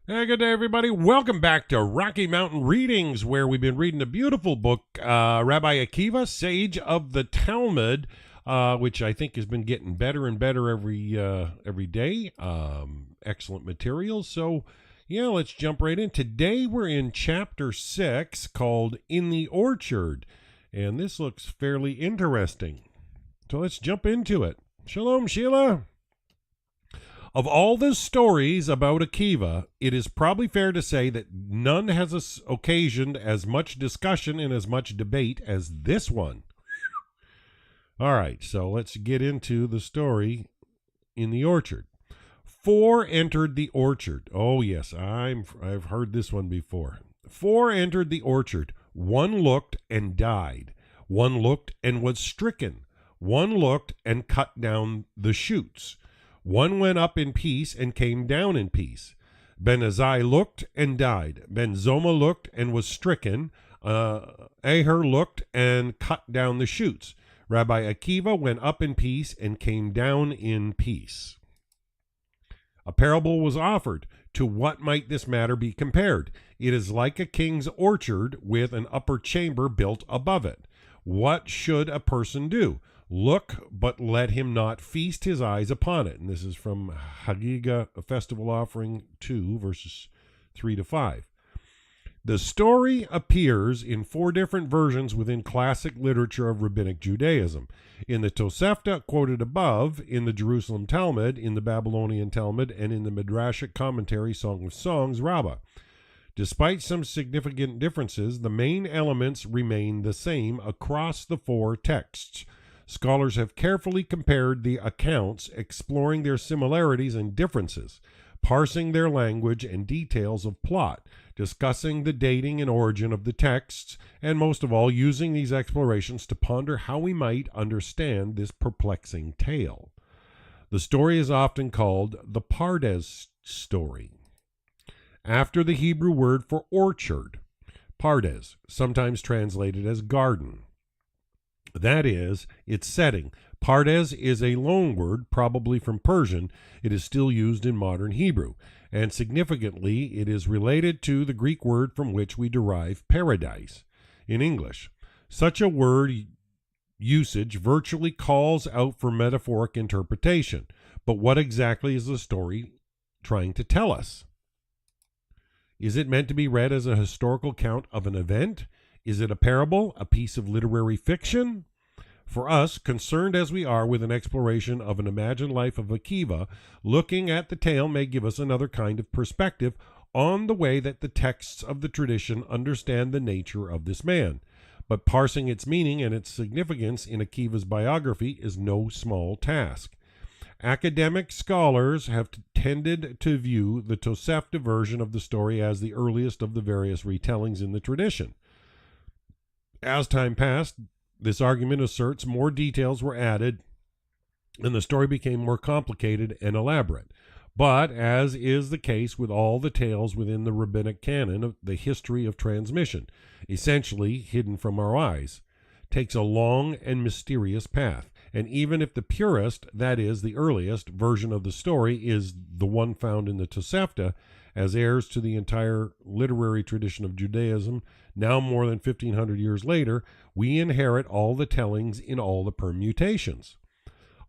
Hey, good day, everybody. Welcome back to Rocky Mountain Readings, where we've been reading a beautiful book, Rabbi Akiva, Sage of the Talmud, which I think has been getting better and better every day. Excellent materials. So, yeah, let's jump right in. Today we're in Chapter 6, called In the Orchard, and this looks fairly interesting. So let's jump into it. Shalom, Sheila. Of all the stories about Akiva, it is probably fair to say that none has occasioned as much discussion and as much debate as this one. All right, so let's get into the story in the orchard. 4 entered the orchard. Oh, yes, I've heard this one before. 4 entered the orchard. 1 looked and died. 1 looked and was stricken. 1 looked and cut down the shoots. 1 went up in peace and came down in peace. Ben Azai looked and died. Ben Zoma looked and was stricken. Aher looked and cut down the shoots. Rabbi Akiva went up in peace and came down in peace. A parable was offered. To what might this matter be compared? It is like a king's orchard with an upper chamber built above it. What should a person do? Look, but let him not feast his eyes upon it. And this is from Hagiga, a Festival Offering 2, verses 3 to 5. The story appears in 4 different versions within classic literature of Rabbinic Judaism. In the Tosefta quoted above, in the Jerusalem Talmud, in the Babylonian Talmud, and in the Midrashic commentary Song of Songs, Rabbah. Despite some significant differences, the main elements remain the same across the 4 texts. Scholars have carefully compared the accounts, exploring their similarities and differences, parsing their language and details of plot, discussing the dating and origin of the texts, and most of all, using these explorations to ponder how we might understand this perplexing tale. The story is often called the Pardes story, after the Hebrew word for orchard, Pardes, sometimes translated as garden. That is, its setting. Pardes is a loan word, probably from Persian. It is still used in modern Hebrew, and significantly, it is related to the Greek word from which we derive paradise in English. Such a word usage virtually calls out for metaphoric interpretation. But what exactly is the story trying to tell us? Is it meant to be read as a historical account of an event? Is it a parable, a piece of literary fiction? For us, concerned as we are with an exploration of an imagined life of Akiva, looking at the tale may give us another kind of perspective on the way that the texts of the tradition understand the nature of this man. But parsing its meaning and its significance in Akiva's biography is no small task. Academic scholars have tended to view the Tosefta version of the story as the earliest of the various retellings in the tradition. As time passed, this argument asserts more details were added and the story became more complicated and elaborate. But, as is the case with all the tales within the rabbinic canon, of the history of transmission, essentially hidden from our eyes, takes a long and mysterious path. And even if the purest, that is, the earliest, version of the story is the one found in the Tosefta, as heirs to the entire literary tradition of Judaism, now more than 1,500 years later, we inherit all the tellings in all the permutations.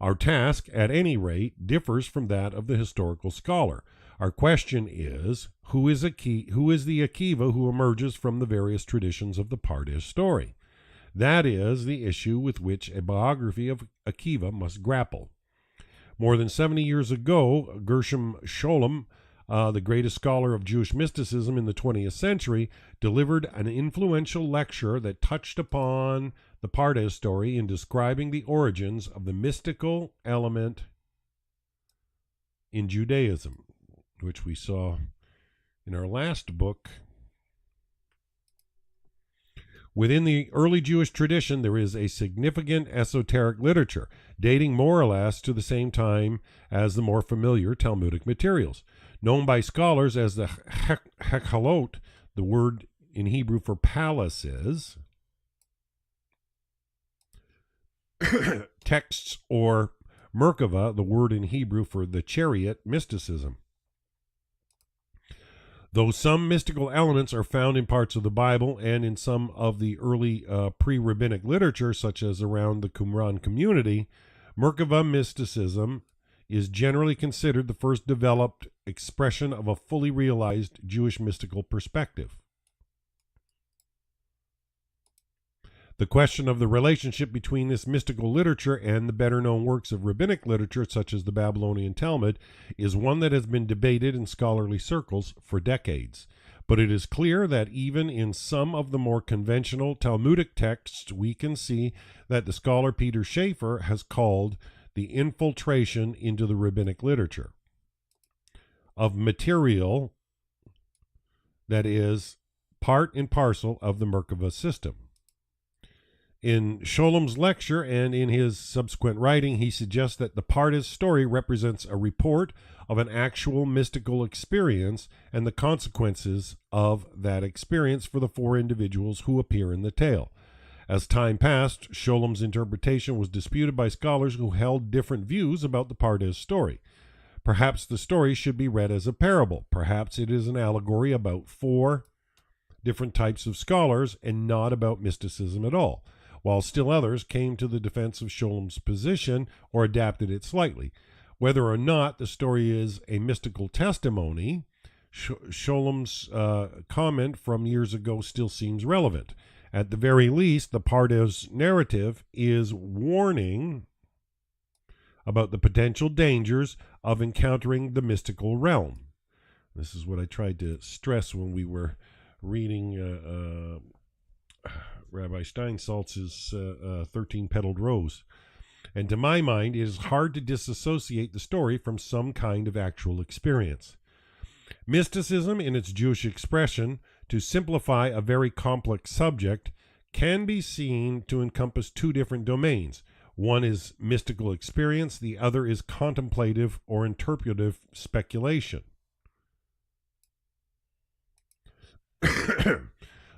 Our task, at any rate, differs from that of the historical scholar. Our question is, who is the Akiva who emerges from the various traditions of the Pardes story? That is the issue with which a biography of Akiva must grapple. More than 70 years ago, Gershom Scholem, the greatest scholar of Jewish mysticism in the 20th century, delivered an influential lecture that touched upon the Pardes story in describing the origins of the mystical element in Judaism, which we saw in our last book. Within the early Jewish tradition, there is a significant esoteric literature, dating more or less to the same time as the more familiar Talmudic materials. Known by scholars as the Hekhalot, the word in Hebrew for palaces, texts, or Merkava, the word in Hebrew for the chariot, mysticism. Though some mystical elements are found in parts of the Bible and in some of the early pre-rabbinic literature, such as around the Qumran community, Merkava mysticism is generally considered the first developed expression of a fully realized Jewish mystical perspective. The question of the relationship between this mystical literature and the better-known works of rabbinic literature, such as the Babylonian Talmud, is one that has been debated in scholarly circles for decades. But it is clear that even in some of the more conventional Talmudic texts, we can see that the scholar Peter Schaeffer has called the infiltration into the rabbinic literature of material that is part and parcel of the Merkava system. In Sholom's lecture and in his subsequent writing, he suggests that the Pardes story represents a report of an actual mystical experience and the consequences of that experience for the four individuals who appear in the tale. As time passed, Sholom's interpretation was disputed by scholars who held different views about the Pardes story. Perhaps the story should be read as a parable. Perhaps it is an allegory about four different types of scholars and not about mysticism at all, while still others came to the defense of Sholom's position or adapted it slightly. Whether or not the story is a mystical testimony, Sholom's comment from years ago still seems relevant. At the very least, the Pardes narrative is warning about the potential dangers of encountering the mystical realm. This is what I tried to stress when we were reading Rabbi Steinsaltz's 13-Petaled Rose. And to my mind, it is hard to disassociate the story from some kind of actual experience. Mysticism, in its Jewish expression, to simplify a very complex subject, can be seen to encompass two different domains. One is mystical experience, the other is contemplative or interpretive speculation.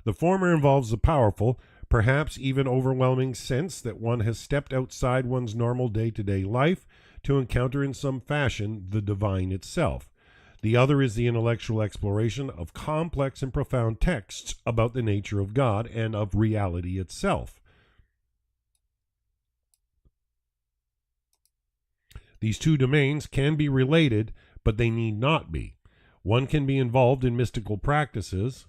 The former involves the powerful, perhaps even overwhelming sense that one has stepped outside one's normal day-to-day life to encounter in some fashion the divine itself. The other is the intellectual exploration of complex and profound texts about the nature of God and of reality itself. These two domains can be related, but they need not be. One can be involved in mystical practices,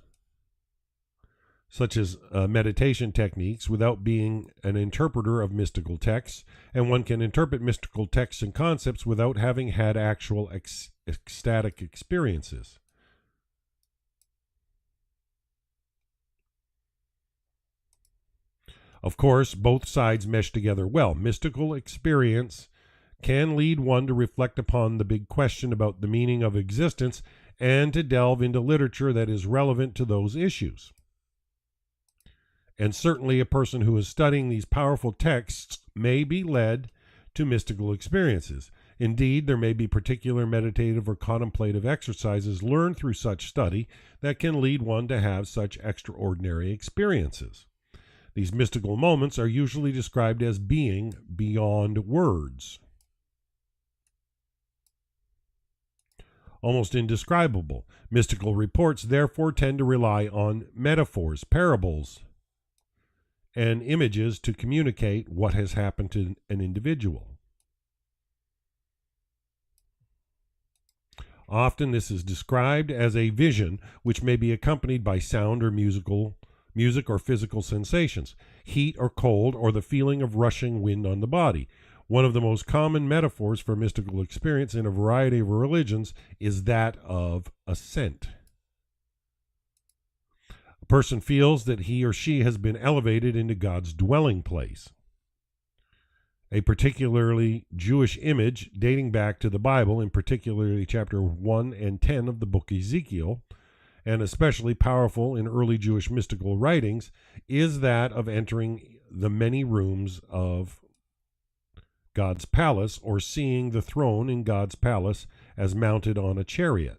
such as meditation techniques, without being an interpreter of mystical texts, and one can interpret mystical texts and concepts without having had actual ecstatic experiences. Of course, both sides mesh together well. Mystical experience can lead one to reflect upon the big question about the meaning of existence and to delve into literature that is relevant to those issues. And certainly a person who is studying these powerful texts may be led to mystical experiences. Indeed, there may be particular meditative or contemplative exercises learned through such study that can lead one to have such extraordinary experiences. These mystical moments are usually described as being beyond words, almost indescribable. Mystical reports therefore tend to rely on metaphors, parables, and images to communicate what has happened to an individual. Often this is described as a vision which may be accompanied by sound or music or physical sensations, heat or cold, or the feeling of rushing wind on the body. One of the most common metaphors for mystical experience in a variety of religions is that of ascent. A person feels that he or she has been elevated into God's dwelling place. A particularly Jewish image dating back to the Bible, in particularly chapter 1 and 10 of the book Ezekiel, and especially powerful in early Jewish mystical writings, is that of entering the many rooms of God's palace, or seeing the throne in God's palace as mounted on a chariot.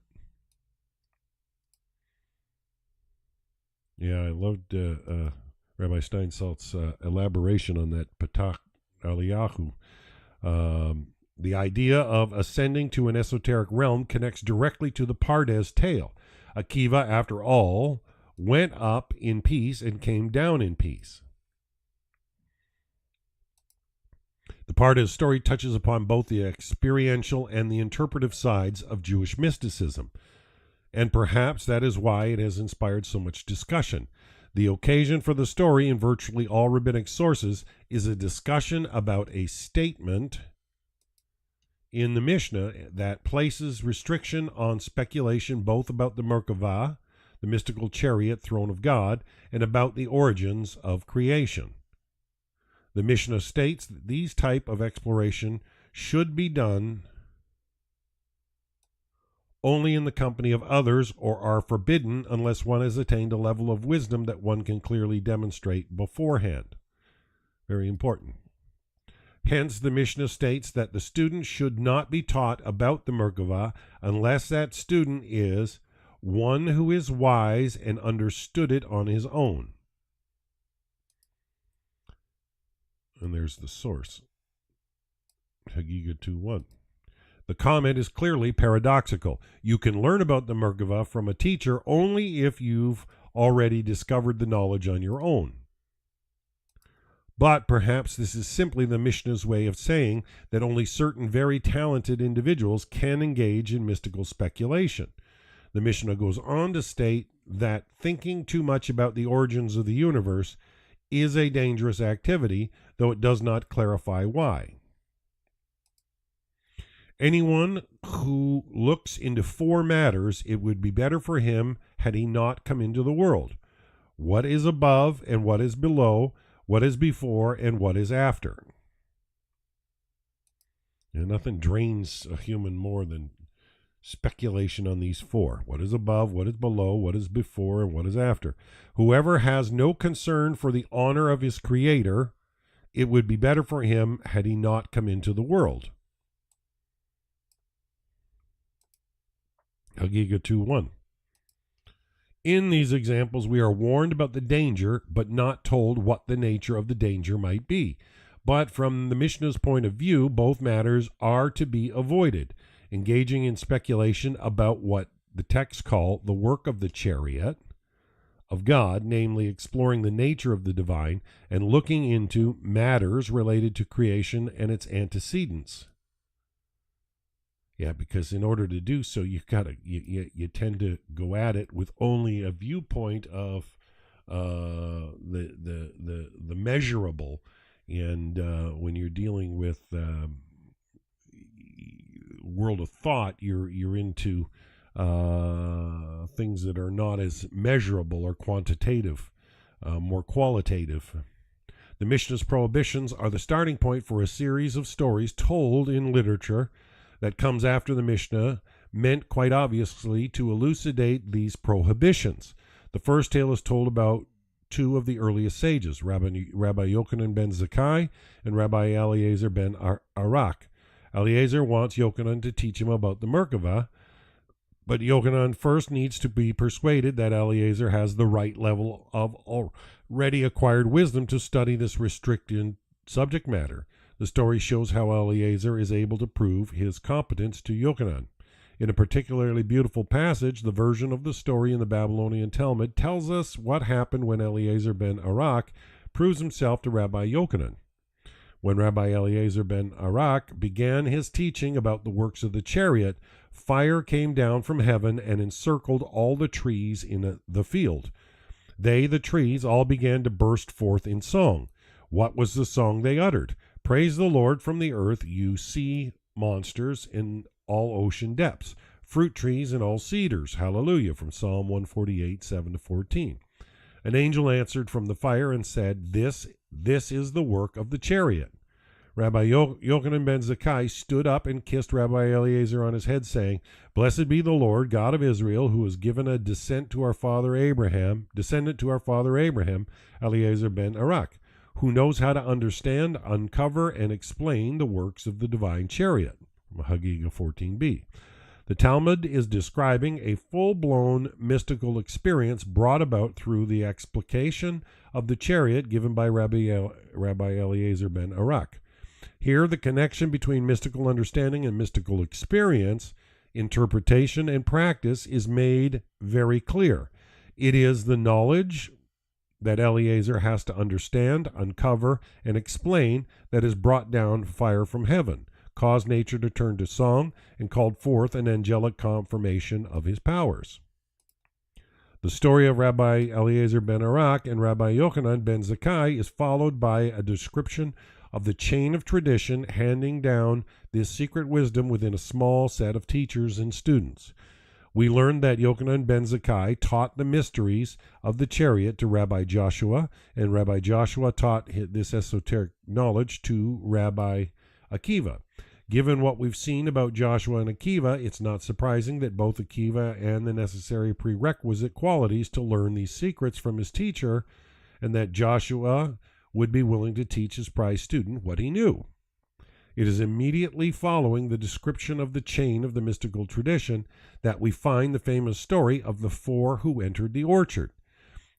Yeah, I loved Rabbi Steinsaltz's elaboration on that Patach Eliyahu. The idea of ascending to an esoteric realm connects directly to the Pardes tale. Akiva, after all, went up in peace and came down in peace. The part of his story touches upon both the experiential and the interpretive sides of Jewish mysticism, and perhaps that is why it has inspired so much discussion. The occasion for the story in virtually all rabbinic sources is a discussion about a statement in the Mishnah that places restriction on speculation both about the Merkavah, the mystical chariot throne of God, and about the origins of creation. The Mishnah states that these type of exploration should be done only in the company of others, or are forbidden unless one has attained a level of wisdom that one can clearly demonstrate beforehand. Very important. Hence, the Mishnah states that the student should not be taught about the Merkavah unless that student is one who is wise and understood it on his own. And there's the source. Hagiga 2:1. The comment is clearly paradoxical. You can learn about the Merkavah from a teacher only if you've already discovered the knowledge on your own. But perhaps this is simply the Mishnah's way of saying that only certain very talented individuals can engage in mystical speculation. The Mishnah goes on to state that thinking too much about the origins of the universe is a dangerous activity, though it does not clarify why. Anyone who looks into four matters, it would be better for him had he not come into the world. What is above and what is below, what is before and what is after. And nothing drains a human more than speculation on these four. What is above, what is below, what is before, and what is after. Whoever has no concern for the honor of his Creator, it would be better for him had he not come into the world. Hagiga 2:1. In these examples, we are warned about the danger, but not told what the nature of the danger might be. But from the Mishnah's point of view, both matters are to be avoided. Engaging in speculation about what the texts call the work of the chariot of God, namely exploring the nature of the divine and looking into matters related to creation and its antecedents. Yeah, because in order to do so, you tend to go at it with only a viewpoint of the measurable, and when you're dealing with world of thought, you're into things that are not as measurable or quantitative, more qualitative. The Mishnah's prohibitions are the starting point for a series of stories told in literature that comes after the Mishnah, meant quite obviously to elucidate these prohibitions. The first tale is told about two of the earliest sages, Rabbi Yochanan ben Zakkai and Rabbi Eliezer ben Arak. Eliezer wants Yochanan to teach him about the Merkavah, but Yochanan first needs to be persuaded that Eliezer has the right level of already acquired wisdom to study this restricted subject matter. The story shows how Eliezer is able to prove his competence to Yochanan. In a particularly beautiful passage, the version of the story in the Babylonian Talmud tells us what happened when Eliezer ben Arak proves himself to Rabbi Yochanan. When Rabbi Eliezer ben Arak began his teaching about the works of the chariot, fire came down from heaven and encircled all the trees in the field. They, the trees, all began to burst forth in song. What was the song they uttered? Praise the Lord from the earth, you sea monsters in all ocean depths, fruit trees and all cedars. Hallelujah, from Psalm 148, 7-14. An angel answered from the fire and said, This is the work of the chariot. Rabbi Yochanan ben Zakkai stood up and kissed Rabbi Eliezer on his head, saying, Blessed be the Lord, God of Israel, who has given a descendant to our father Abraham, Eliezer ben Arak, who knows how to understand, uncover, and explain the works of the divine chariot. Hagiga 14b. The Talmud is describing a full-blown mystical experience brought about through the explication of the chariot given by Rabbi Eliezer ben Arak. Here, the connection between mystical understanding and mystical experience interpretation and practice is made very clear. It is the knowledge that Eliezer has to understand, uncover, and explain that has brought down fire from heaven, caused nature to turn to song, and called forth an angelic confirmation of his powers. The story of Rabbi Eliezer ben Arak and Rabbi Yochanan ben Zakkai is followed by a description of the chain of tradition handing down this secret wisdom within a small set of teachers and students. We learned that Yochanan ben Zakkai taught the mysteries of the chariot to Rabbi Joshua, and Rabbi Joshua taught this esoteric knowledge to Rabbi Akiva. Given what we've seen about Joshua and Akiva, it's not surprising that both Akiva and the necessary prerequisite qualities to learn these secrets from his teacher, and that Joshua would be willing to teach his prized student what he knew. It is immediately following the description of the chain of the mystical tradition that we find the famous story of the four who entered the orchard.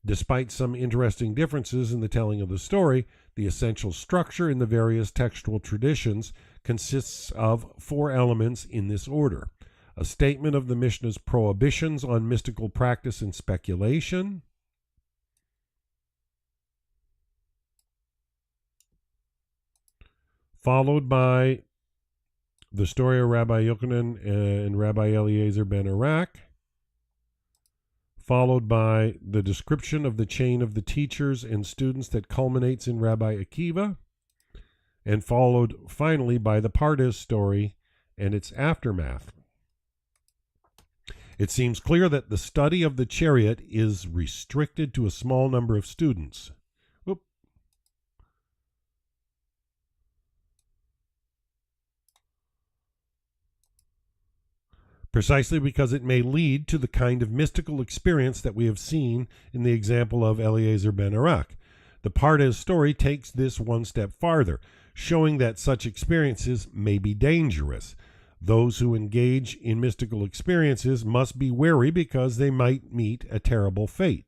Despite some interesting differences in the telling of the story, the essential structure in the various textual traditions consists of four elements in this order: a statement of the Mishnah's prohibitions on mystical practice and speculation, followed by the story of Rabbi Yochanan and Rabbi Eliezer ben Arak, followed by the description of the chain of the teachers and students that culminates in Rabbi Akiva, and followed finally by the Pardes story and its aftermath. It seems clear that the study of the chariot is restricted to a small number of students. Precisely because it may lead to the kind of mystical experience that we have seen in the example of Eliezer ben Arak. The Pardes story takes this one step farther, showing that such experiences may be dangerous. Those who engage in mystical experiences must be wary because they might meet a terrible fate.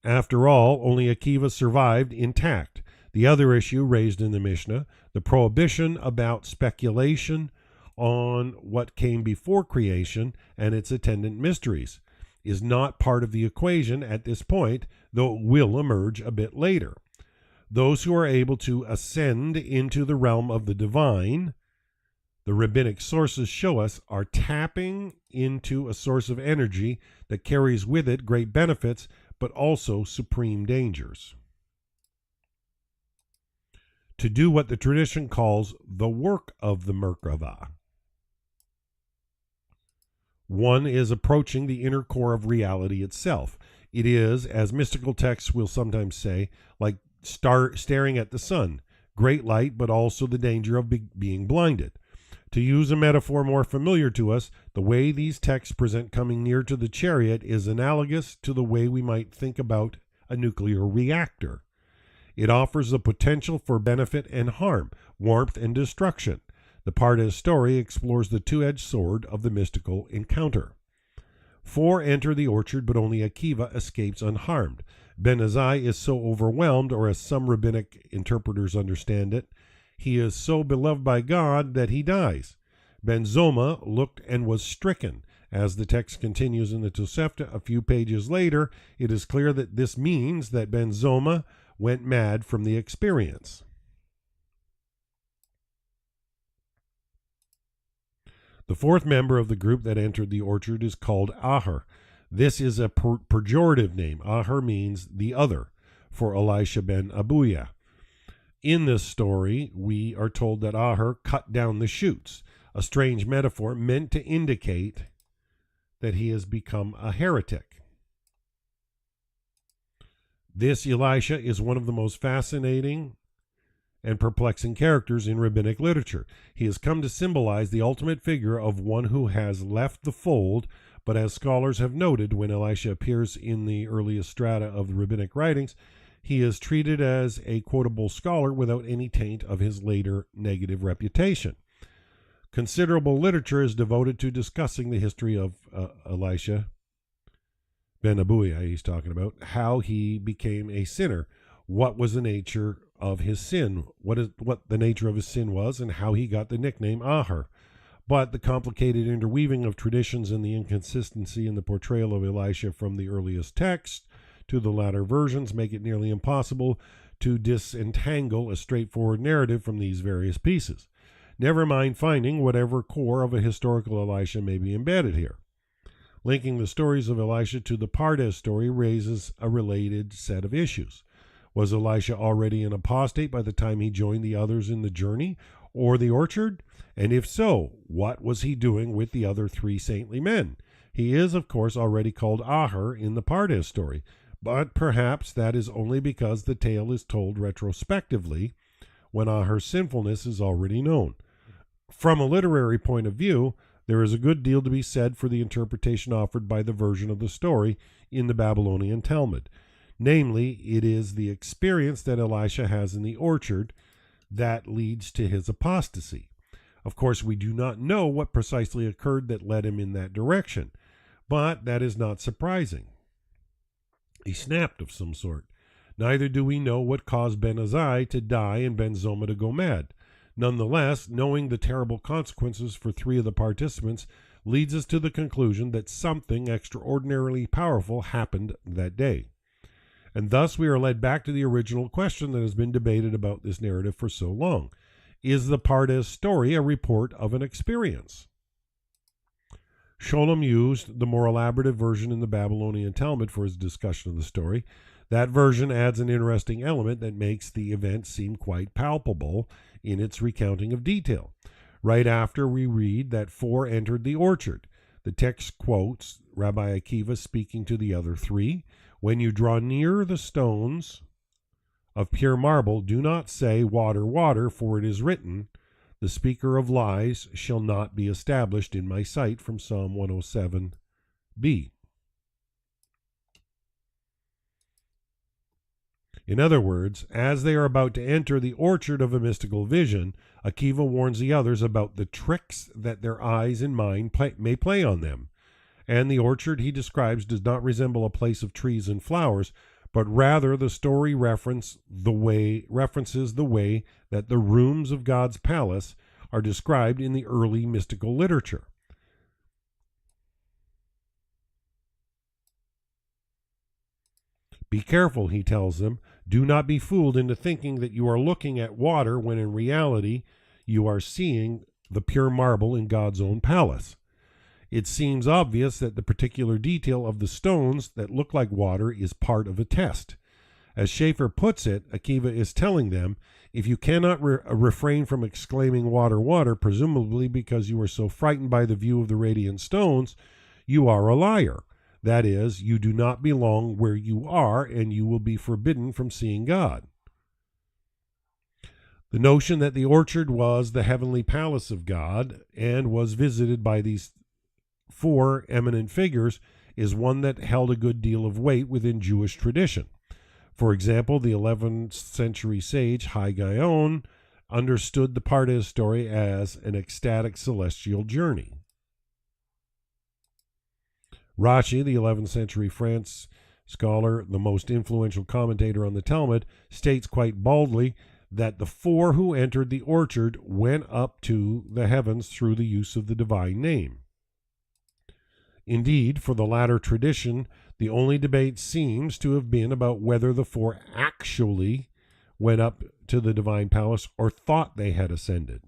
After all, only Akiva survived intact. The other issue raised in the Mishnah, the prohibition about speculation on what came before creation and its attendant mysteries, is not part of the equation at this point, though it will emerge a bit later. Those who are able to ascend into the realm of the divine, the rabbinic sources show us, are tapping into a source of energy that carries with it great benefits, but also supreme dangers. To do what the tradition calls the work of the Merkava. One is approaching the inner core of reality itself. It is, as mystical texts will sometimes say, like staring at the sun, great light, but also the danger of being blinded. To use a metaphor more familiar to us, the way these texts present coming near to the chariot is analogous to the way we might think about a nuclear reactor. It offers the potential for benefit and harm, warmth and destruction. The Pardes story explores the two-edged sword of the mystical encounter. Four enter the orchard, but only Akiva escapes unharmed. Ben Azai is so overwhelmed, or as some rabbinic interpreters understand it, he is so beloved by God that he dies. Ben Zoma looked and was stricken. As the text continues in the Tosefta a few pages later, it is clear that this means that Ben Zoma went mad from the experience. The fourth member of the group that entered the orchard is called Aher. This is a pejorative name. Aher means the other, for Elisha ben Abuya. In this story, we are told that Aher cut down the shoots, a strange metaphor meant to indicate that he has become a heretic. This Elisha is one of the most fascinating and perplexing characters in rabbinic literature. He has come to symbolize the ultimate figure of one who has left the fold, but as scholars have noted, when Elisha appears in the earliest strata of the rabbinic writings, he is treated as a quotable scholar without any taint of his later negative reputation. Considerable literature is devoted to discussing the history of Elisha ben Abuya, he's talking about, how he became a sinner, what was the nature of his sin, what the nature of his sin was, and how he got the nickname Ahar. But the complicated interweaving of traditions and the inconsistency in the portrayal of Elisha from the earliest text to the latter versions make it nearly impossible to disentangle a straightforward narrative from these various pieces. Never mind finding whatever core of a historical Elisha may be embedded here. Linking the stories of Elisha to the Pardes story raises a related set of issues. Was Elisha already an apostate by the time he joined the others in the journey or the orchard? And if so, what was he doing with the other three saintly men? He is, of course, already called Ahar in the Pardes story, but perhaps that is only because the tale is told retrospectively when Ahar's sinfulness is already known. From a literary point of view, there is a good deal to be said for the interpretation offered by the version of the story in the Babylonian Talmud. Namely, it is the experience that Elisha has in the orchard that leads to his apostasy. Of course, we do not know what precisely occurred that led him in that direction, but that is not surprising. He snapped of some sort. Neither do we know what caused Ben Azai to die and Ben Zoma to go mad. Nonetheless, knowing the terrible consequences for three of the participants leads us to the conclusion that something extraordinarily powerful happened that day. And thus we are led back to the original question that has been debated about this narrative for so long. Is the Pardes story a report of an experience? Sholem used the more elaborative version in the Babylonian Talmud for his discussion of the story. That version adds an interesting element that makes the event seem quite palpable in its recounting of detail. Right after we read that four entered the orchard, the text quotes Rabbi Akiva speaking to the other three, "When you draw near the stones of pure marble, do not say, 'Water, water,' for it is written, 'The speaker of lies shall not be established in my sight,'" from Psalm 107b. In other words, as they are about to enter the orchard of a mystical vision, Akiva warns the others about the tricks that their eyes and mind may play on them. And the orchard he describes does not resemble a place of trees and flowers, but rather the story references the way that the rooms of God's palace are described in the early mystical literature. Be careful, he tells them. Do not be fooled into thinking that you are looking at water when in reality you are seeing the pure marble in God's own palace. It seems obvious that the particular detail of the stones that look like water is part of a test. As Schaeffer puts it, Akiva is telling them, if you cannot refrain from exclaiming "water, water," presumably because you are so frightened by the view of the radiant stones, you are a liar. That is, you do not belong where you are, and you will be forbidden from seeing God. The notion that the orchard was the heavenly palace of God and was visited by these four eminent figures is one that held a good deal of weight within Jewish tradition. For example, the 11th century sage Hai-Gaon understood the Pardes story as an ecstatic celestial journey. Rashi, the 11th century France scholar, the most influential commentator on the Talmud, states quite baldly that the four who entered the orchard went up to the heavens through the use of the divine name. Indeed, for the latter tradition, the only debate seems to have been about whether the four actually went up to the divine palace or thought they had ascended.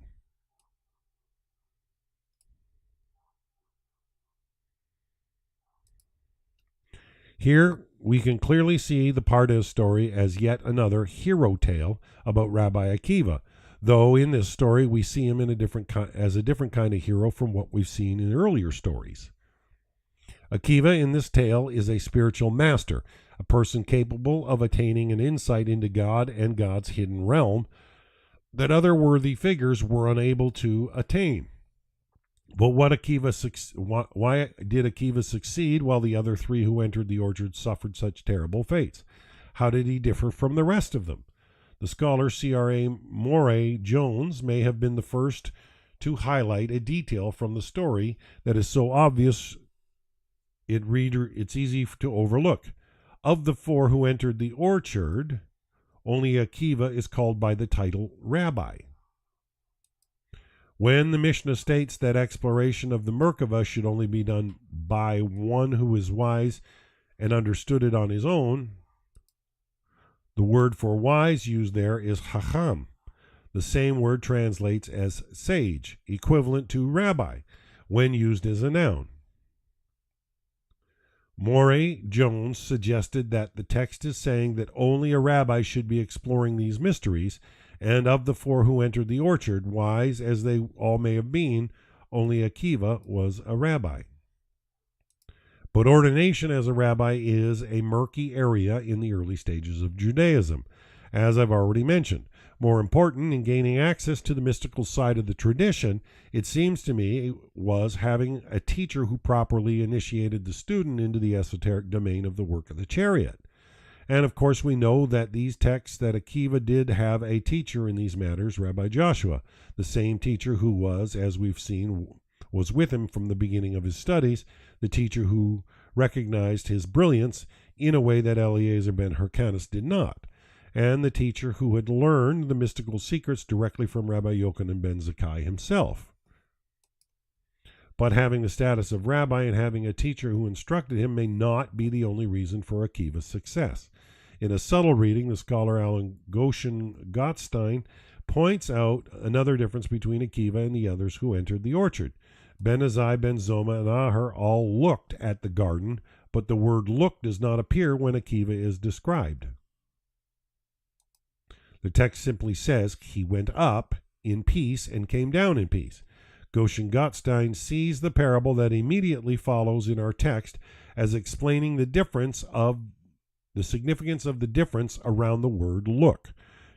Here we can clearly see the Pardes story as yet another hero tale about Rabbi Akiva, though in this story we see him in as a different kind of hero from what we've seen in earlier stories. Akiva in this tale is a spiritual master, a person capable of attaining an insight into God and God's hidden realm that other worthy figures were unable to attain. But why did Akiva succeed while the other three who entered the orchard suffered such terrible fates? How did he differ from the rest of them? The scholar C.R.A. Moray Jones may have been the first to highlight a detail from the story that is so obvious it's easy to overlook. Of the four who entered the orchard, Only Akiva is called by the title Rabbi. When the Mishnah states that exploration of the Merkava should only be done by one who is wise and understood it on his own, the word for wise used there is Chacham. The same word translates as sage, equivalent to rabbi, when used as a noun. Morey Jones suggested that the text is saying that only a rabbi should be exploring these mysteries, and of the four who entered the orchard, wise as they all may have been, only Akiva was a rabbi. But ordination as a rabbi is a murky area in the early stages of Judaism, as I've already mentioned. More important, in gaining access to the mystical side of the tradition, it seems to me, was having a teacher who properly initiated the student into the esoteric domain of the work of the chariot. And of course we know that these texts that Akiva did have a teacher in these matters, Rabbi Joshua, the same teacher who was, as we've seen, was with him from the beginning of his studies, the teacher who recognized his brilliance in a way that Eliezer ben Hyrcanus did not, and the teacher who had learned the mystical secrets directly from Rabbi Yochanan ben Zakkai himself. But having the status of rabbi and having a teacher who instructed him may not be the only reason for Akiva's success. In a subtle reading, the scholar Alan Goshen Gottstein points out another difference between Akiva and the others who entered the orchard. Ben Azai, Ben Zoma, and Aher all looked at the garden, but the word look does not appear when Akiva is described. The text simply says, he went up in peace and came down in peace. Goshen Gottstein sees the parable that immediately follows in our text as explaining the significance of the difference around the word look.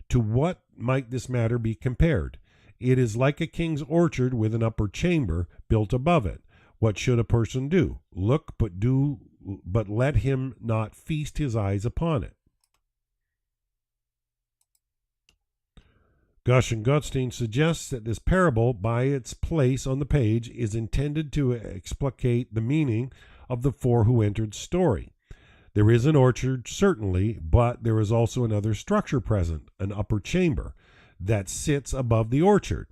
To what might this matter be compared? It is like a king's orchard with an upper chamber built above it. What should a person do? Look, but let him not feast his eyes upon it. Goshen Gottstein suggests that this parable, by its place on the page, is intended to explicate the meaning of the four who entered story. There is an orchard, certainly, but there is also another structure present, an upper chamber, that sits above the orchard.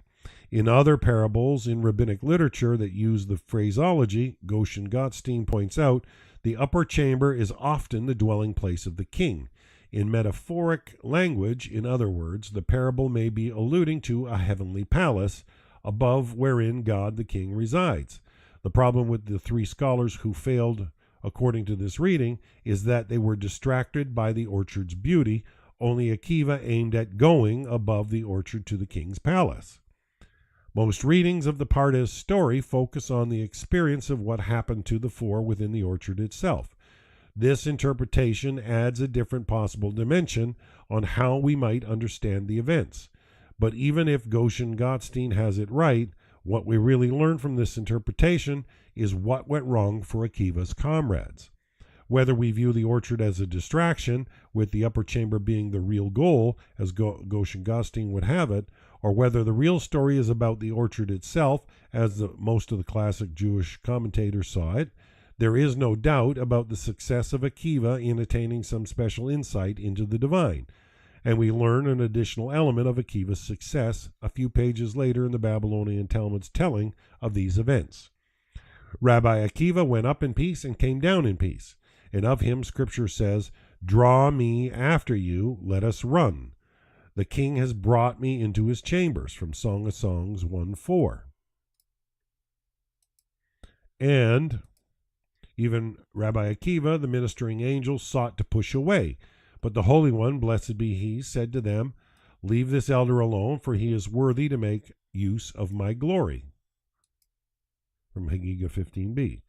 In other parables in rabbinic literature that use the phraseology, Goshen Gottstein points out, the upper chamber is often the dwelling place of the king. In metaphoric language, in other words, the parable may be alluding to a heavenly palace above wherein God the King resides. The problem with the three scholars who failed according to this reading is that they were distracted by the orchard's beauty. Only Akiva aimed at going above the orchard to the king's palace. Most readings of the Pardes story focus on the experience of what happened to the four within the orchard itself. This interpretation adds a different possible dimension on how we might understand the events. But even if Goshen Gottstein has it right, what we really learn from this interpretation is what went wrong for Akiva's comrades. Whether we view the orchard as a distraction, with the upper chamber being the real goal, as Goshen Gottstein would have it, or whether the real story is about the orchard itself, as most of the classic Jewish commentators saw it, there is no doubt about the success of Akiva in attaining some special insight into the divine. And we learn an additional element of Akiva's success a few pages later in the Babylonian Talmud's telling of these events. Rabbi Akiva went up in peace and came down in peace. And of him Scripture says, "Draw me after you, let us run. The king has brought me into his chambers," from Song of Songs 1:4. And even Rabbi Akiva, the ministering angel, sought to push away. But the Holy One, blessed be he, said to them, "Leave this elder alone, for he is worthy to make use of my glory." From Haggiga 15b.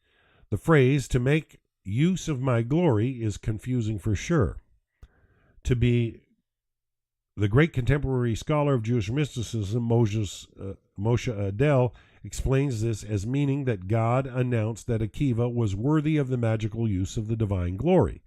The phrase, "to make use of my glory," is confusing for sure. To be the great contemporary scholar of Jewish mysticism, Moshe Adel, explains this as meaning that God announced that Akiva was worthy of the magical use of the divine glory.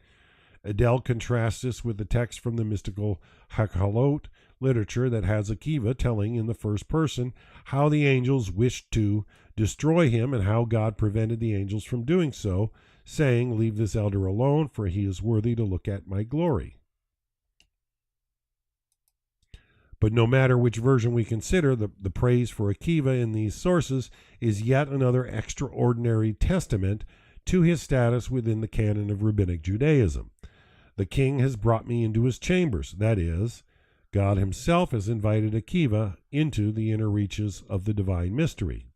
Adel contrasts this with the text from the mystical Hakhalot literature that has Akiva telling in the first person how the angels wished to destroy him and how God prevented the angels from doing so, saying, "Leave this elder alone, for he is worthy to look at my glory." But no matter which version we consider, the praise for Akiva in these sources is yet another extraordinary testament to his status within the canon of rabbinic Judaism. The king has brought me into his chambers. That is, God himself has invited Akiva into the inner reaches of the divine mystery.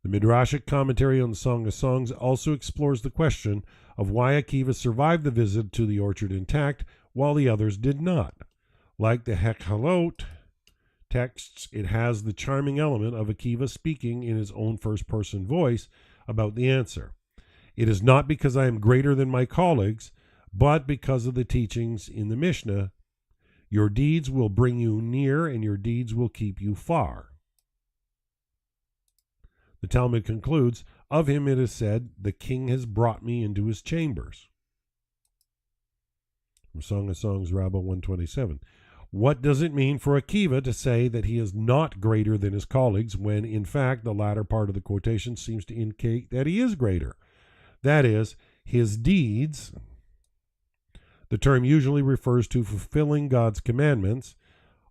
The Midrashic commentary on the Song of Songs also explores the question of why Akiva survived the visit to the orchard intact while the others did not. Like the Hekhalot texts, it has the charming element of Akiva speaking in his own first-person voice about the answer. It is not because I am greater than my colleagues, but because of the teachings in the Mishnah. Your deeds will bring you near, and your deeds will keep you far. The Talmud concludes, of him it is said, the king has brought me into his chambers. From Song of Songs, Rabbah 127. What does it mean for Akiva to say that he is not greater than his colleagues when, in fact, the latter part of the quotation seems to indicate that he is greater? That is, his deeds, the term usually refers to fulfilling God's commandments,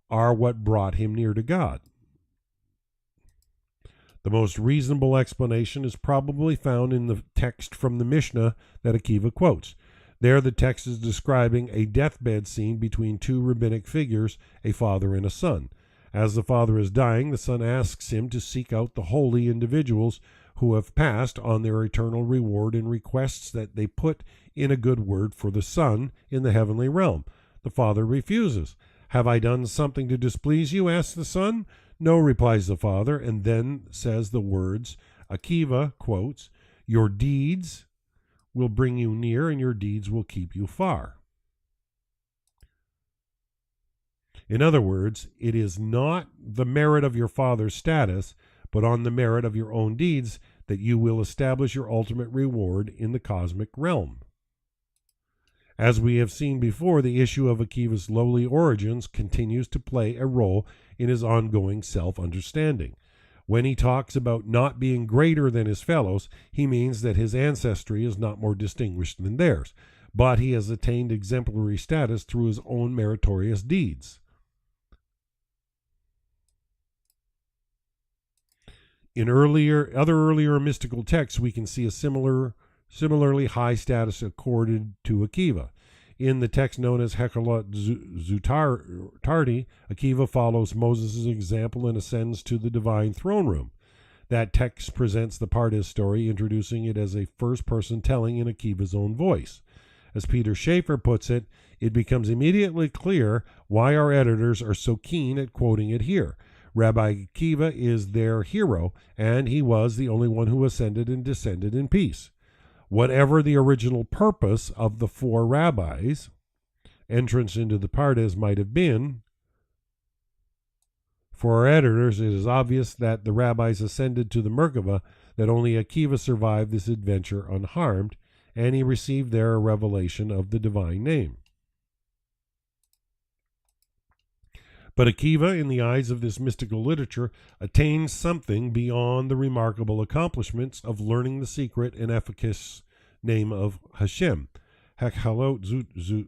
are what brought him near to God. The most reasonable explanation is probably found in the text from the Mishnah that Akiva quotes. There the text is describing a deathbed scene between two rabbinic figures, a father and a son. As the father is dying, the son asks him to seek out the holy individuals who have passed on their eternal reward and requests that they put in a good word for the son in the heavenly realm. The father refuses. Have I done something to displease you? Asks the son. No, replies the father, and then says the words, Akiva quotes, your deeds will bring you near and your deeds will keep you far. In other words, it is not the merit of your father's status, but on the merit of your own deeds that you will establish your ultimate reward in the cosmic realm. As we have seen before, the issue of Akiva's lowly origins continues to play a role in his ongoing self-understanding. When he talks about not being greater than his fellows, he means that his ancestry is not more distinguished than theirs, but he has attained exemplary status through his own meritorious deeds. In other earlier mystical texts, we can see a similarly high status accorded to Akiva. In the text known as Hekhalot Zutarti, Akiva follows Moses' example and ascends to the divine throne room. That text presents the Pardes story, introducing it as a first-person telling in Akiva's own voice. As Peter Schaefer puts it, it becomes immediately clear why our editors are so keen at quoting it here. Rabbi Akiva is their hero, and he was the only one who ascended and descended in peace. Whatever the original purpose of the four rabbis' entrance into the Pardes might have been, for our editors it is obvious that the rabbis ascended to the Merkava, that only Akiva survived this adventure unharmed, and he received there a revelation of the divine name. But Akiva, in the eyes of this mystical literature, attains something beyond the remarkable accomplishments of learning the secret and efficacious name of Hashem. Hekhalot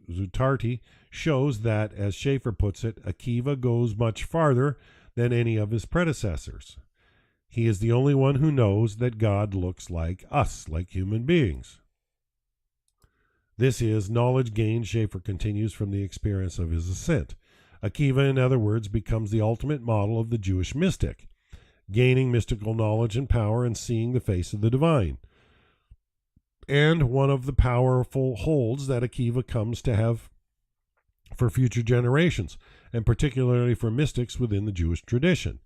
Zutarti shows that, as Schaefer puts it, Akiva goes much farther than any of his predecessors. He is the only one who knows that God looks like us, like human beings. This is knowledge gained, Schaefer continues, from the experience of his ascent. Akiva, in other words, becomes the ultimate model of the Jewish mystic, gaining mystical knowledge and power and seeing the face of the divine. And one of the powerful holds that Akiva comes to have for future generations, and particularly for mystics within the Jewish tradition,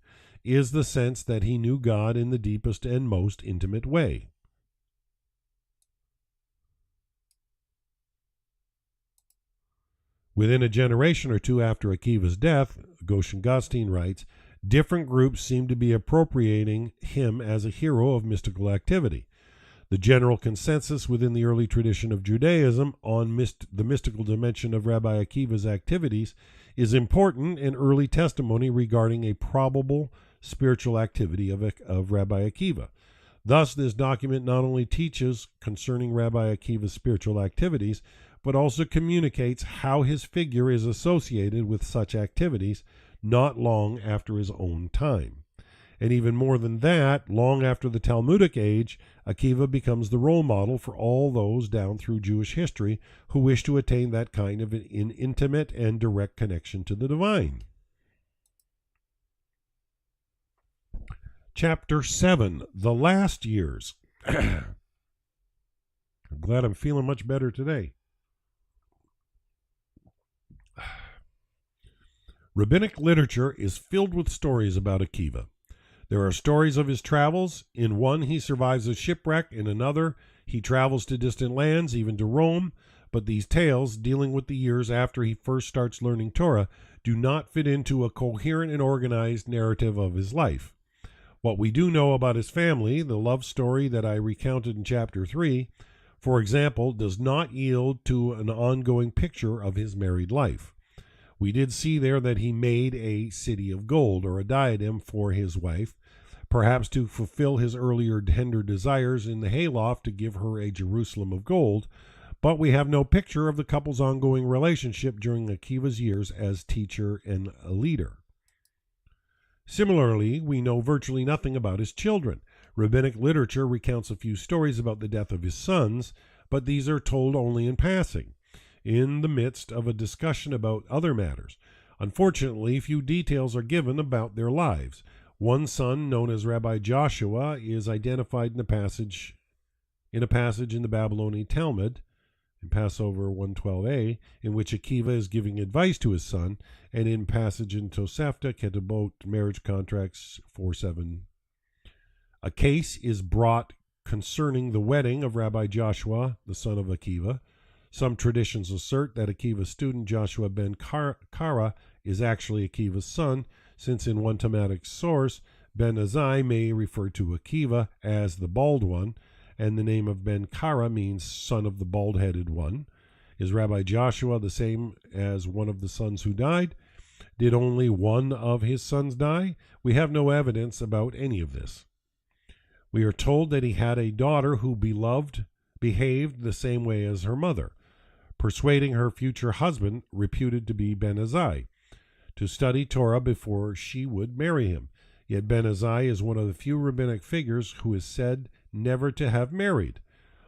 is the sense that he knew God in the deepest and most intimate way. Within a generation or two after Akiva's death, Goshen Gostein writes, different groups seem to be appropriating him as a hero of mystical activity. The general consensus within the early tradition of Judaism on the mystical dimension of Rabbi Akiva's activities is important in early testimony regarding a probable spiritual activity of Rabbi Akiva. Thus, this document not only teaches concerning Rabbi Akiva's spiritual activities, but also communicates how his figure is associated with such activities not long after his own time. And even more than that, long after the Talmudic age, Akiva becomes the role model for all those down through Jewish history who wish to attain that kind of an intimate and direct connection to the divine. Chapter 7, The Last Years. I'm glad I'm feeling much better today. Rabbinic literature is filled with stories about Akiva. There are stories of his travels. In one, he survives a shipwreck. In another, he travels to distant lands, even to Rome. But these tales, dealing with the years after he first starts learning Torah, do not fit into a coherent and organized narrative of his life. What we do know about his family, the love story that I recounted in Chapter 3, for example, does not yield to an ongoing picture of his married life. We did see there that he made a city of gold, or a diadem, for his wife, perhaps to fulfill his earlier tender desires in the hayloft to give her a Jerusalem of gold, but we have no picture of the couple's ongoing relationship during Akiva's years as teacher and a leader. Similarly, we know virtually nothing about his children. Rabbinic literature recounts a few stories about the death of his sons, but these are told only in passing, in the midst of a discussion about other matters. Unfortunately, few details are given about their lives. One son, known as Rabbi Joshua, is identified in a passage in the Babylonian Talmud, in Passover 112a, in which Akiva is giving advice to his son, and in passage in Tosefta, Ketubot, marriage contracts 4:7. A case is brought concerning the wedding of Rabbi Joshua, the son of Akiva. Some traditions assert that Akiva's student Joshua ben Kara is actually Akiva's son, since in one Talmudic source, Ben Azai may refer to Akiva as the bald one, and the name of Ben Kara means son of the bald-headed one. Is Rabbi Joshua the same as one of the sons who died? Did only one of his sons die? We have no evidence about any of this. We are told that he had a daughter who behaved the same way as her mother, persuading her future husband, reputed to be Ben Azai, to study Torah before she would marry him. Yet Ben Azai is one of the few rabbinic figures who is said never to have married.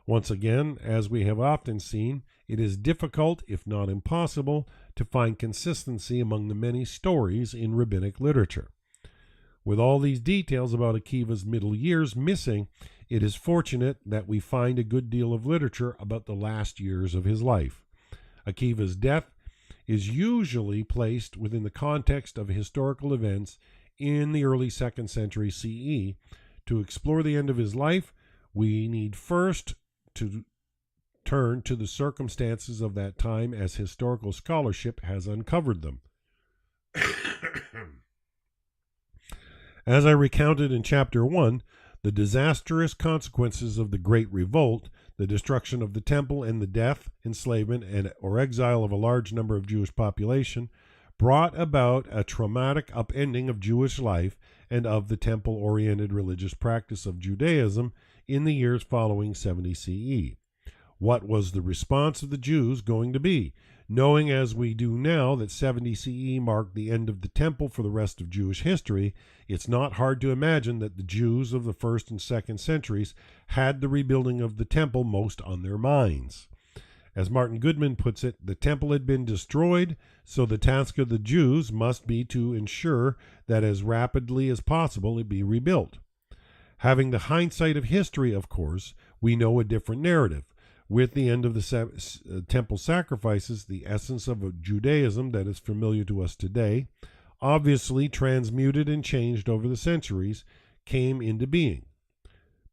Once again, as we have often seen, it is difficult, if not impossible, to find consistency among the many stories in rabbinic literature. With all these details about Akiva's middle years missing, it is fortunate that we find a good deal of literature about the last years of his life. Akiva's death is usually placed within the context of historical events in the early 2nd century CE. To explore the end of his life, we need first to turn to the circumstances of that time as historical scholarship has uncovered them. As I recounted in Chapter 1, the disastrous consequences of the Great Revolt, the destruction of the temple, and the death, enslavement, or exile of a large number of Jewish population brought about a traumatic upending of Jewish life and of the temple-oriented religious practice of Judaism in the years following 70 CE. What was the response of the Jews going to be? Knowing as we do now that 70 CE marked the end of the temple for the rest of Jewish history, it's not hard to imagine that the Jews of the 1st and 2nd centuries had the rebuilding of the temple most on their minds. As Martin Goodman puts it, the temple had been destroyed, so the task of the Jews must be to ensure that as rapidly as possible it be rebuilt. Having the hindsight of history, of course, we know a different narrative. With the end of the temple sacrifices, the essence of a Judaism that is familiar to us today, obviously transmuted and changed over the centuries, came into being.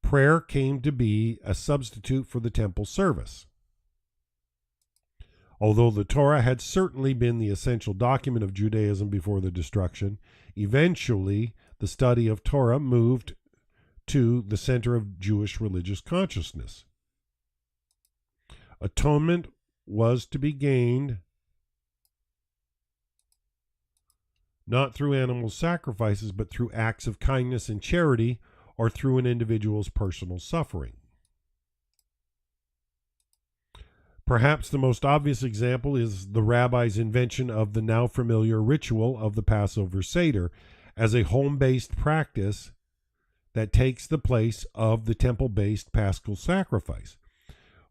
Prayer came to be a substitute for the temple service. Although the Torah had certainly been the essential document of Judaism before the destruction, eventually the study of Torah moved to the center of Jewish religious consciousness. Atonement was to be gained not through animal sacrifices, but through acts of kindness and charity, or through an individual's personal suffering. Perhaps the most obvious example is the rabbi's invention of the now familiar ritual of the Passover Seder as a home-based practice that takes the place of the temple-based Paschal sacrifice.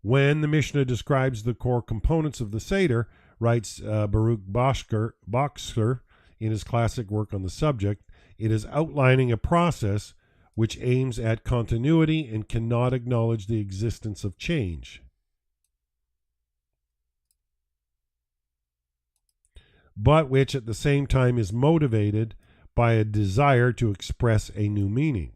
When the Mishnah describes the core components of the Seder, writes Baruch Boxer in his classic work on the subject, it is outlining a process which aims at continuity and cannot acknowledge the existence of change, but which at the same time is motivated by a desire to express a new meaning.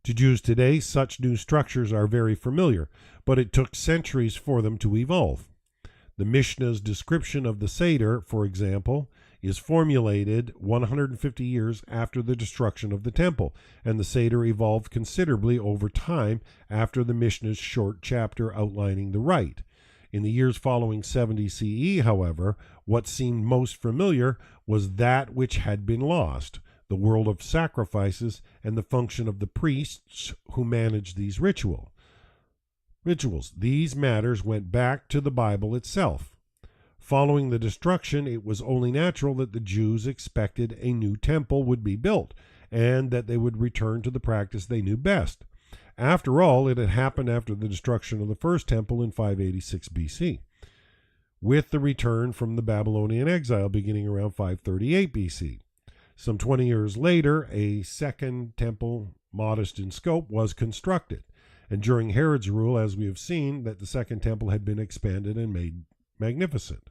To Jews today, such new structures are very familiar, but it took centuries for them to evolve. The Mishnah's description of the Seder, for example, is formulated 150 years after the destruction of the temple, and the Seder evolved considerably over time after the Mishnah's short chapter outlining the rite. In the years following 70 CE, however, what seemed most familiar was that which had been lost, the world of sacrifices and the function of the priests who managed these rituals. These matters went back to the Bible itself. Following the destruction, it was only natural that the Jews expected a new temple would be built, and that they would return to the practice they knew best. After all, it had happened after the destruction of the first temple in 586 BC, with the return from the Babylonian exile beginning around 538 BC. Some 20 years later, a second temple, modest in scope, was constructed, and during Herod's rule, as we have seen, that the second temple had been expanded and made magnificent.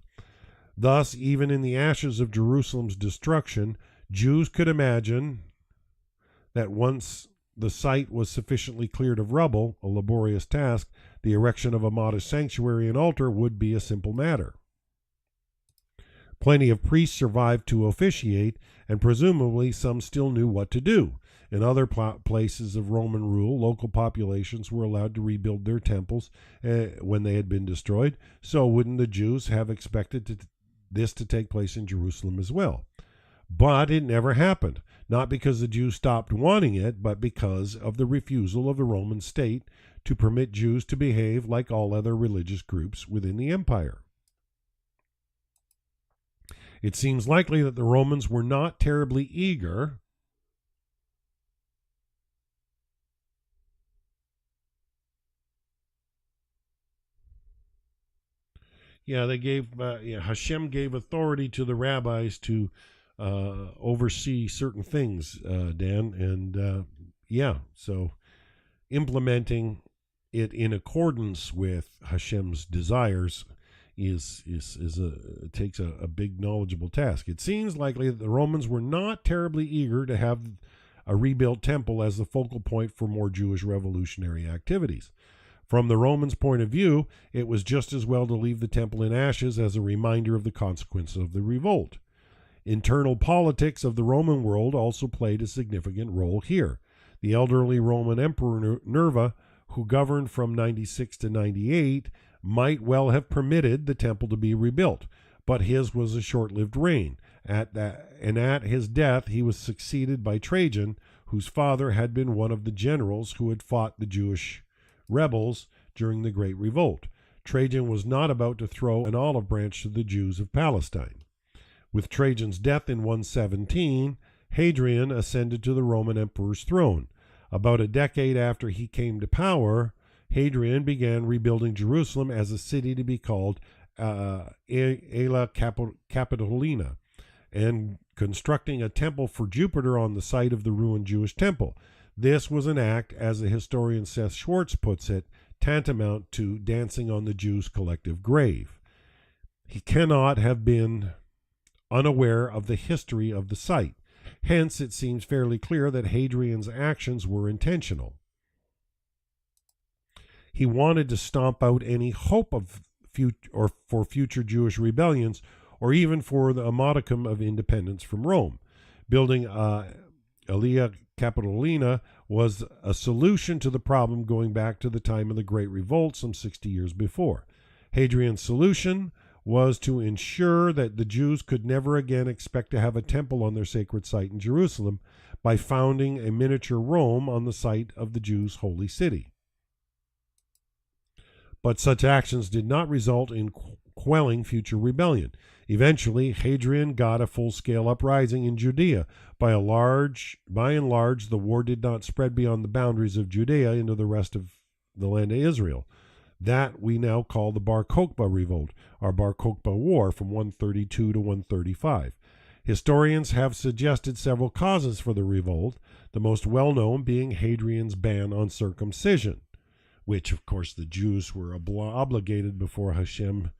Thus, even in the ashes of Jerusalem's destruction, Jews could imagine that once the site was sufficiently cleared of rubble, a laborious task, the erection of a modest sanctuary and altar would be a simple matter. Plenty of priests survived to officiate, and presumably some still knew what to do. In other places of Roman rule, local populations were allowed to rebuild their temples when they had been destroyed, so wouldn't the Jews have expected this to take place in Jerusalem as well? But it never happened, not because the Jews stopped wanting it, but because of the refusal of the Roman state to permit Jews to behave like all other religious groups within the empire. It seems likely that the Romans were not terribly eager Hashem gave authority to the rabbis to oversee certain things, Dan, and so implementing it in accordance with Hashem's desires takes a big knowledgeable task. It seems likely that the Romans were not terribly eager to have a rebuilt temple as the focal point for more Jewish revolutionary activities. From the Romans' point of view, it was just as well to leave the temple in ashes as a reminder of the consequences of the revolt. Internal politics of the Roman world also played a significant role here. The elderly Roman Emperor Nerva, who governed from 96 to 98, might well have permitted the temple to be rebuilt, but his was a short-lived reign. At his death, he was succeeded by Trajan, whose father had been one of the generals who had fought the Jewish rebels during the Great Revolt. Trajan was not about to throw an olive branch to the Jews of Palestine. With Trajan's death in 117, Hadrian ascended to the Roman emperor's throne. About a decade after he came to power, Hadrian began rebuilding Jerusalem as a city to be called Aela Capitolina, and constructing a temple for Jupiter on the site of the ruined Jewish temple. This was an act, as the historian Seth Schwartz puts it, tantamount to dancing on the Jews' collective grave. He cannot have been unaware of the history of the site. Hence, it seems fairly clear that Hadrian's actions were intentional. He wanted to stomp out any hope of future Jewish rebellions, or even for a modicum of independence from Rome. Building Aela Capitolina was a solution to the problem going back to the time of the Great Revolt some 60 years before. Hadrian's solution was to ensure that the Jews could never again expect to have a temple on their sacred site in Jerusalem by founding a miniature Rome on the site of the Jews' holy city. But such actions did not result in quelling future rebellion. Eventually, Hadrian got a full-scale uprising in Judea. By and large, the war did not spread beyond the boundaries of Judea into the rest of the land of Israel. That we now call the Bar Kokhba revolt, or Bar Kokhba War from 132 to 135. Historians have suggested several causes for the revolt, the most well-known being Hadrian's ban on circumcision, which, of course, the Jews were obligated before Hashem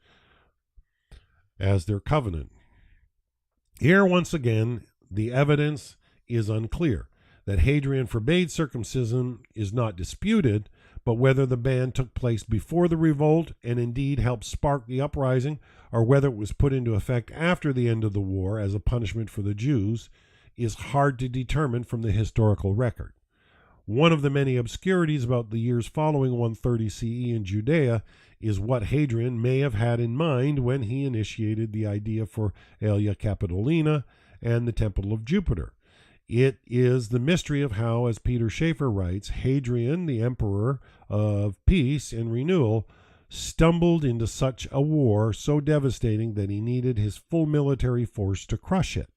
as their covenant. Here, once again, the evidence is unclear. That Hadrian forbade circumcision is not disputed, but whether the ban took place before the revolt and indeed helped spark the uprising, or whether it was put into effect after the end of the war as a punishment for the Jews, is hard to determine from the historical record. One of the many obscurities about the years following 130 CE in Judea is what Hadrian may have had in mind when he initiated the idea for Aelia Capitolina and the Temple of Jupiter. It is the mystery of how, as Peter Schaeffer writes, Hadrian, the emperor of peace and renewal, stumbled into such a war so devastating that he needed his full military force to crush it.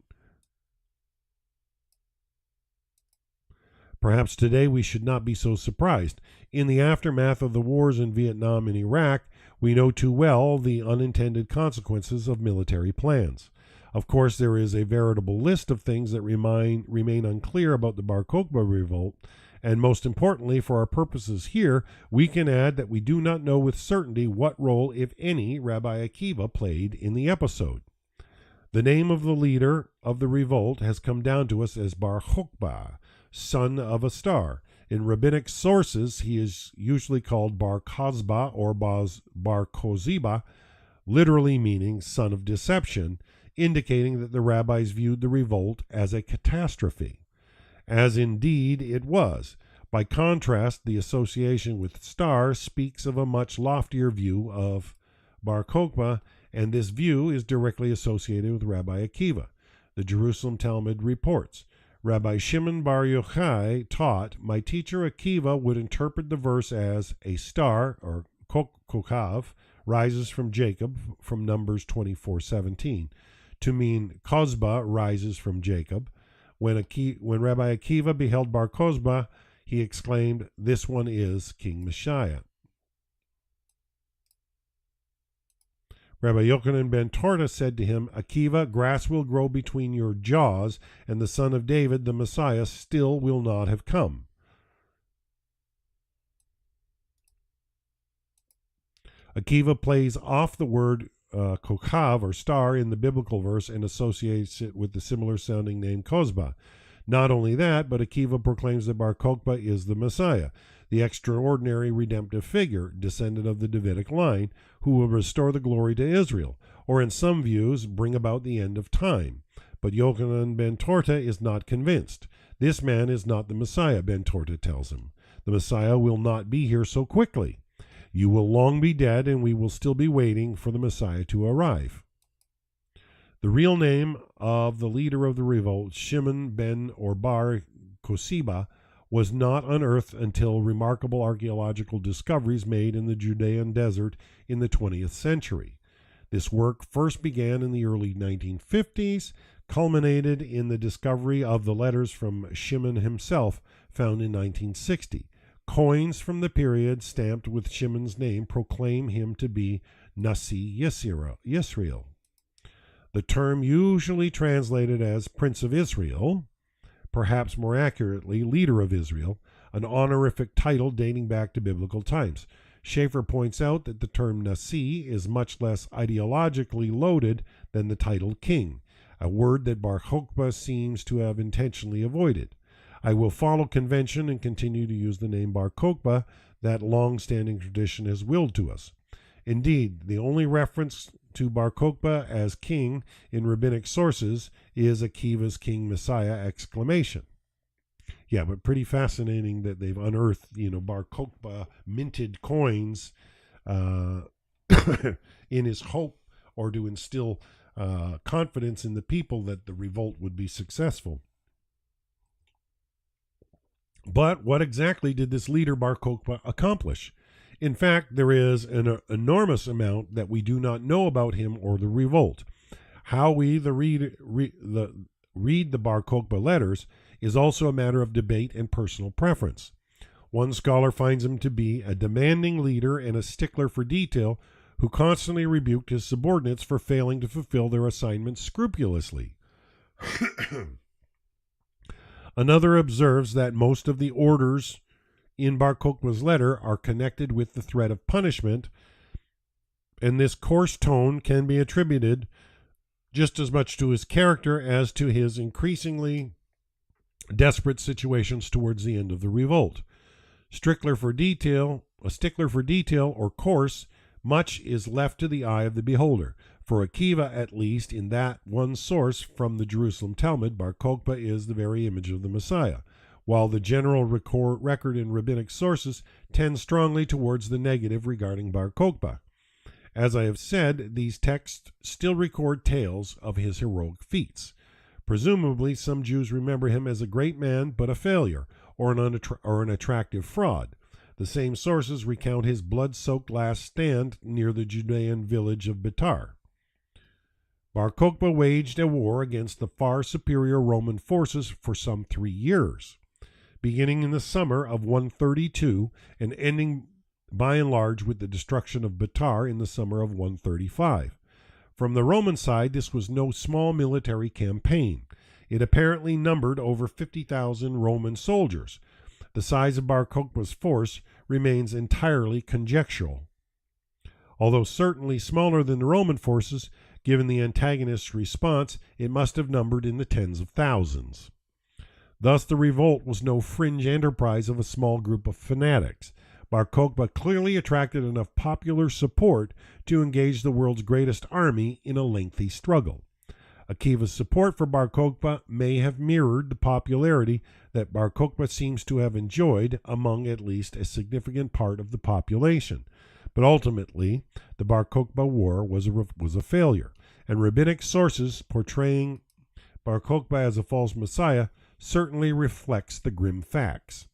Perhaps today we should not be so surprised. In the aftermath of the wars in Vietnam and Iraq, we know too well the unintended consequences of military plans. Of course, there is a veritable list of things that remain unclear about the Bar Kokhba revolt, and most importantly, for our purposes here, we can add that we do not know with certainty what role, if any, Rabbi Akiva played in the episode. The name of the leader of the revolt has come down to us as Bar Kokhba, son of a star. In rabbinic sources, he is usually called Bar Kozba or Bar Koziba, literally meaning son of deception, indicating that the rabbis viewed the revolt as a catastrophe, as indeed it was. By contrast, the association with star speaks of a much loftier view of Bar Kokhba, and this view is directly associated with Rabbi Akiva. The Jerusalem Talmud reports, Rabbi Shimon Bar Yochai taught, my teacher Akiva would interpret the verse as a star, or kokav, rises from Jacob, from Numbers 24:17, to mean Kozba rises from Jacob. When Rabbi Akiva beheld Bar Kozba, he exclaimed, this one is King Messiah. Rabbi Yochanan ben Torta said to him, Akiva, grass will grow between your jaws, and the son of David, the Messiah, still will not have come. Akiva plays off the word kokav, or star, in the biblical verse and associates it with the similar-sounding name Kozba. Not only that, but Akiva proclaims that Bar Kokhba is the Messiah, the extraordinary redemptive figure, descendant of the Davidic line, who will restore the glory to Israel, or in some views bring about the end of time. But Yochanan ben Torta is not convinced. This man is not the Messiah, ben Torta tells him. The Messiah will not be here so quickly. You will long be dead, and we will still be waiting for the Messiah to arrive. The real name of the leader of the revolt, Shimon ben or Bar Kosiba, was not unearthed until remarkable archaeological discoveries made in the Judean desert in the 20th century. This work first began in the early 1950s, culminated in the discovery of the letters from Shimon himself, found in 1960. Coins from the period stamped with Shimon's name proclaim him to be Nasi Yisrael. The term usually translated as Prince of Israel, perhaps more accurately, leader of Israel, an honorific title dating back to biblical times. Schaeffer points out that the term Nasi is much less ideologically loaded than the title king, a word that Bar Kokhba seems to have intentionally avoided. I will follow convention and continue to use the name Bar Kokhba that long-standing tradition has willed to us. Indeed, the only reference to Bar Kokhba as king in rabbinic sources is Akiva's King Messiah exclamation. Yeah, but pretty fascinating that they've unearthed, Bar Kokhba minted coins in his hope or to instill confidence in the people that the revolt would be successful. But what exactly did this leader Bar Kokhba accomplish? In fact, there is an enormous amount that we do not know about him or the revolt. How we read the Bar Kokhba letters is also a matter of debate and personal preference. One scholar finds him to be a demanding leader and a stickler for detail who constantly rebuked his subordinates for failing to fulfill their assignments scrupulously. Another observes that most of the orders in Bar Kokhba's letter are connected with the threat of punishment, and this coarse tone can be attributed just as much to his character as to his increasingly desperate situations towards the end of the revolt. A stickler for detail or coarse, much is left to the eye of the beholder. For Akiva, at least, in that one source from the Jerusalem Talmud, Bar Kokhba is the very image of the Messiah, while the general record in rabbinic sources tends strongly towards the negative regarding Bar Kokhba. As I have said, these texts still record tales of his heroic feats. Presumably, some Jews remember him as a great man but a failure, or an attractive fraud. The same sources recount his blood-soaked last stand near the Judean village of Betar. Bar Kokhba waged a war against the far superior Roman forces for some 3 years, beginning in the summer of 132 and ending by and large with the destruction of Betar in the summer of 135. From the Roman side, this was no small military campaign. It apparently numbered over 50,000 Roman soldiers. The size of Bar Kokhba's force remains entirely conjectural. Although certainly smaller than the Roman forces, given the antagonist's response, it must have numbered in the tens of thousands. Thus the revolt was no fringe enterprise of a small group of fanatics. Bar Kokhba clearly attracted enough popular support to engage the world's greatest army in a lengthy struggle. Akiva's support for Bar Kokhba may have mirrored the popularity that Bar Kokhba seems to have enjoyed among at least a significant part of the population. But ultimately, the Bar Kokhba War was a failure, and rabbinic sources portraying Bar Kokhba as a false messiah certainly reflects the grim facts.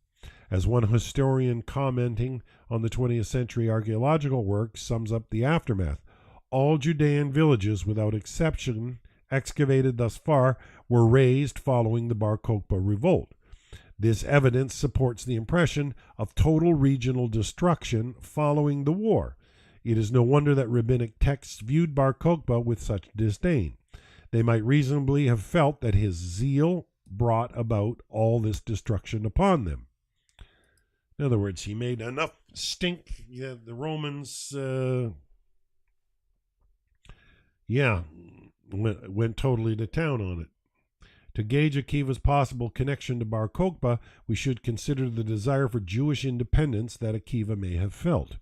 As one historian commenting on the 20th century archaeological work sums up the aftermath, all Judean villages, without exception, excavated thus far, were razed following the Bar Kokhba revolt. This evidence supports the impression of total regional destruction following the war. It is no wonder that rabbinic texts viewed Bar Kokhba with such disdain. They might reasonably have felt that his zeal brought about all this destruction upon them. In other words, he made enough stink that the Romans, went totally to town on it. To gauge Akiva's possible connection to Bar Kokhba, we should consider the desire for Jewish independence that Akiva may have felt.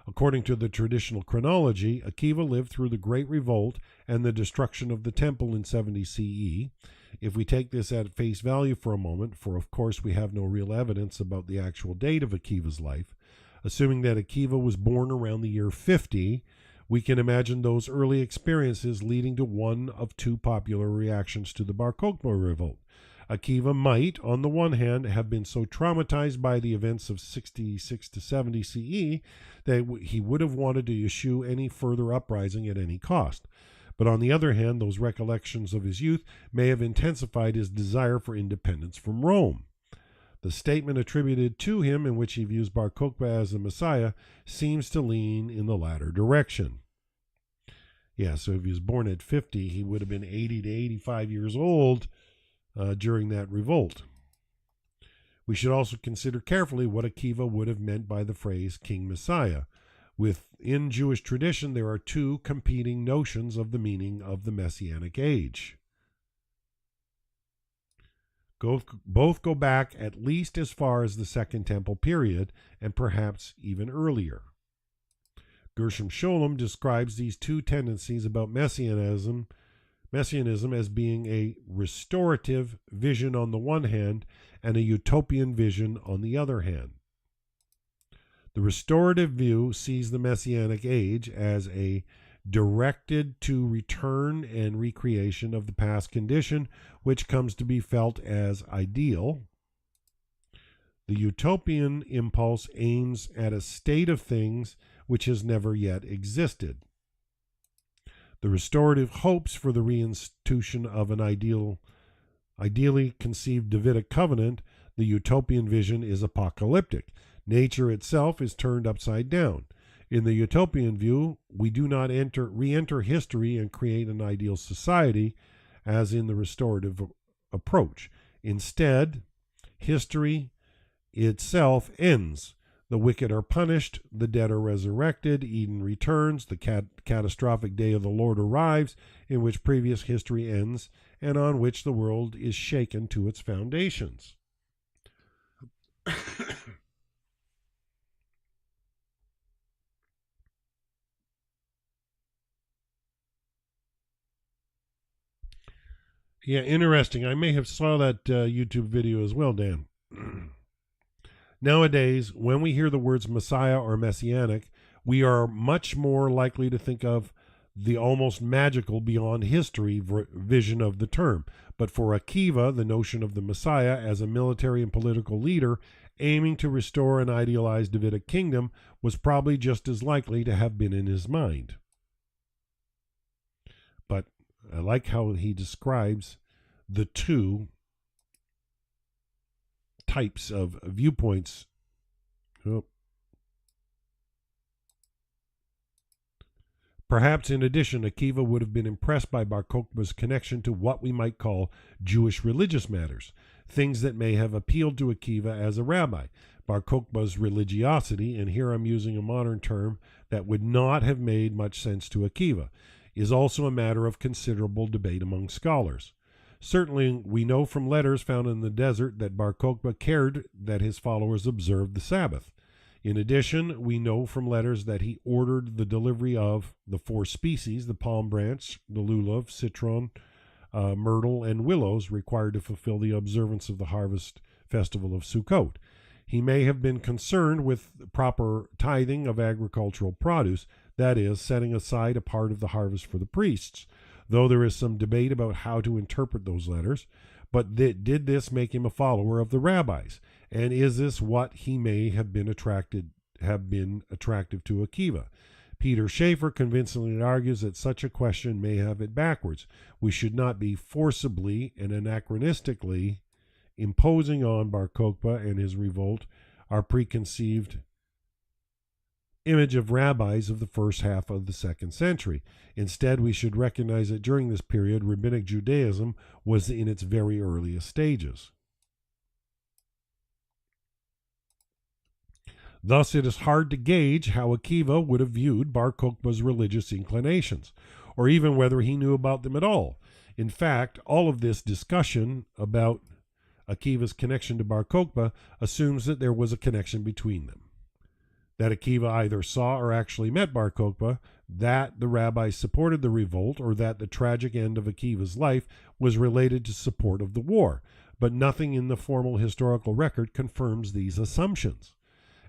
According to the traditional chronology, Akiva lived through the Great Revolt and the destruction of the temple in 70 CE. If we take this at face value for a moment, for of course we have no real evidence about the actual date of Akiva's life, assuming that Akiva was born around the year 50, we can imagine those early experiences leading to one of two popular reactions to the Bar Kokhba revolt. Akiva might, on the one hand, have been so traumatized by the events of 66 to 70 CE that he would have wanted to eschew any further uprising at any cost. But on the other hand, those recollections of his youth may have intensified his desire for independence from Rome. The statement attributed to him in which he views Bar Kokhba as the Messiah seems to lean in the latter direction. Yeah, so if he was born at 50, he would have been 80 to 85 years old during that revolt. We should also consider carefully what Akiva would have meant by the phrase King Messiah. Within Jewish tradition, there are two competing notions of the meaning of the Messianic age. Both go back at least as far as the Second Temple period, and perhaps even earlier. Gershom Scholem describes these two tendencies about messianism as being a restorative vision on the one hand and a utopian vision on the other hand. The restorative view sees the Messianic age as a directed to return and recreation of the past condition, which comes to be felt as ideal. The utopian impulse aims at a state of things which has never yet existed. The restorative hopes for the reinstitution of an ideally conceived Davidic covenant, the utopian vision, is apocalyptic. Nature itself is turned upside down. In the utopian view, we do not re-enter history and create an ideal society, as in the restorative approach. Instead, history itself ends. The wicked are punished, the dead are resurrected, Eden returns, the catastrophic day of the Lord arrives, in which previous history ends, and on which the world is shaken to its foundations. Yeah, interesting. I may have saw that YouTube video as well, Dan. Nowadays, when we hear the words Messiah or Messianic, we are much more likely to think of the almost magical beyond history vision of the term. But for Akiva, the notion of the Messiah as a military and political leader aiming to restore an idealized Davidic kingdom was probably just as likely to have been in his mind. But I like how he describes the two types of viewpoints. Perhaps in addition, Akiva would have been impressed by Bar Kokhba's connection to what we might call Jewish religious matters, things that may have appealed to Akiva as a rabbi. Bar Kokhba's religiosity, and here I'm using a modern term that would not have made much sense to Akiva, is also a matter of considerable debate among scholars. Certainly, we know from letters found in the desert that Bar Kokhba cared that his followers observed the Sabbath. In addition, we know from letters that he ordered the delivery of the 4 species, the palm branch, the lulav, citron, myrtle, and willows, required to fulfill the observance of the harvest festival of Sukkot. He may have been concerned with proper tithing of agricultural produce, that is, setting aside a part of the harvest for the priests, though there is some debate about how to interpret those letters. But did this make him a follower of the rabbis? And is this what he may have been attractive to Akiva? Peter Schaeffer convincingly argues that such a question may have it backwards. We should not be forcibly and anachronistically imposing on Bar Kokhba and his revolt our preconceived image of rabbis of the first half of the 2nd century. Instead, we should recognize that during this period, Rabbinic Judaism was in its very earliest stages. Thus, it is hard to gauge how Akiva would have viewed Bar Kokhba's religious inclinations, or even whether he knew about them at all. In fact, all of this discussion about Akiva's connection to Bar Kokhba assumes that there was a connection between them, that Akiva either saw or actually met Bar Kokhba, that the rabbis supported the revolt, or that the tragic end of Akiva's life was related to support of the war. But nothing in the formal historical record confirms these assumptions.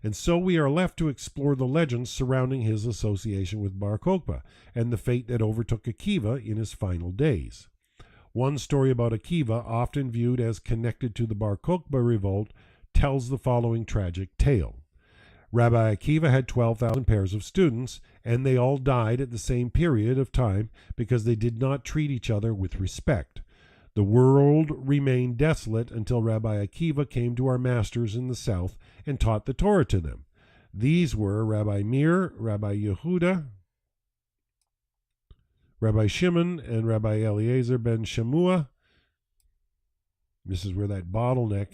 And so we are left to explore the legends surrounding his association with Bar Kokhba and the fate that overtook Akiva in his final days. One story about Akiva, often viewed as connected to the Bar Kokhba revolt, tells the following tragic tale. Rabbi Akiva had 12,000 pairs of students, and they all died at the same period of time because they did not treat each other with respect. The world remained desolate until Rabbi Akiva came to our masters in the south and taught the Torah to them. These were Rabbi Meir, Rabbi Yehuda, Rabbi Shimon, and Rabbi Eliezer ben Shemua. This is where that bottleneck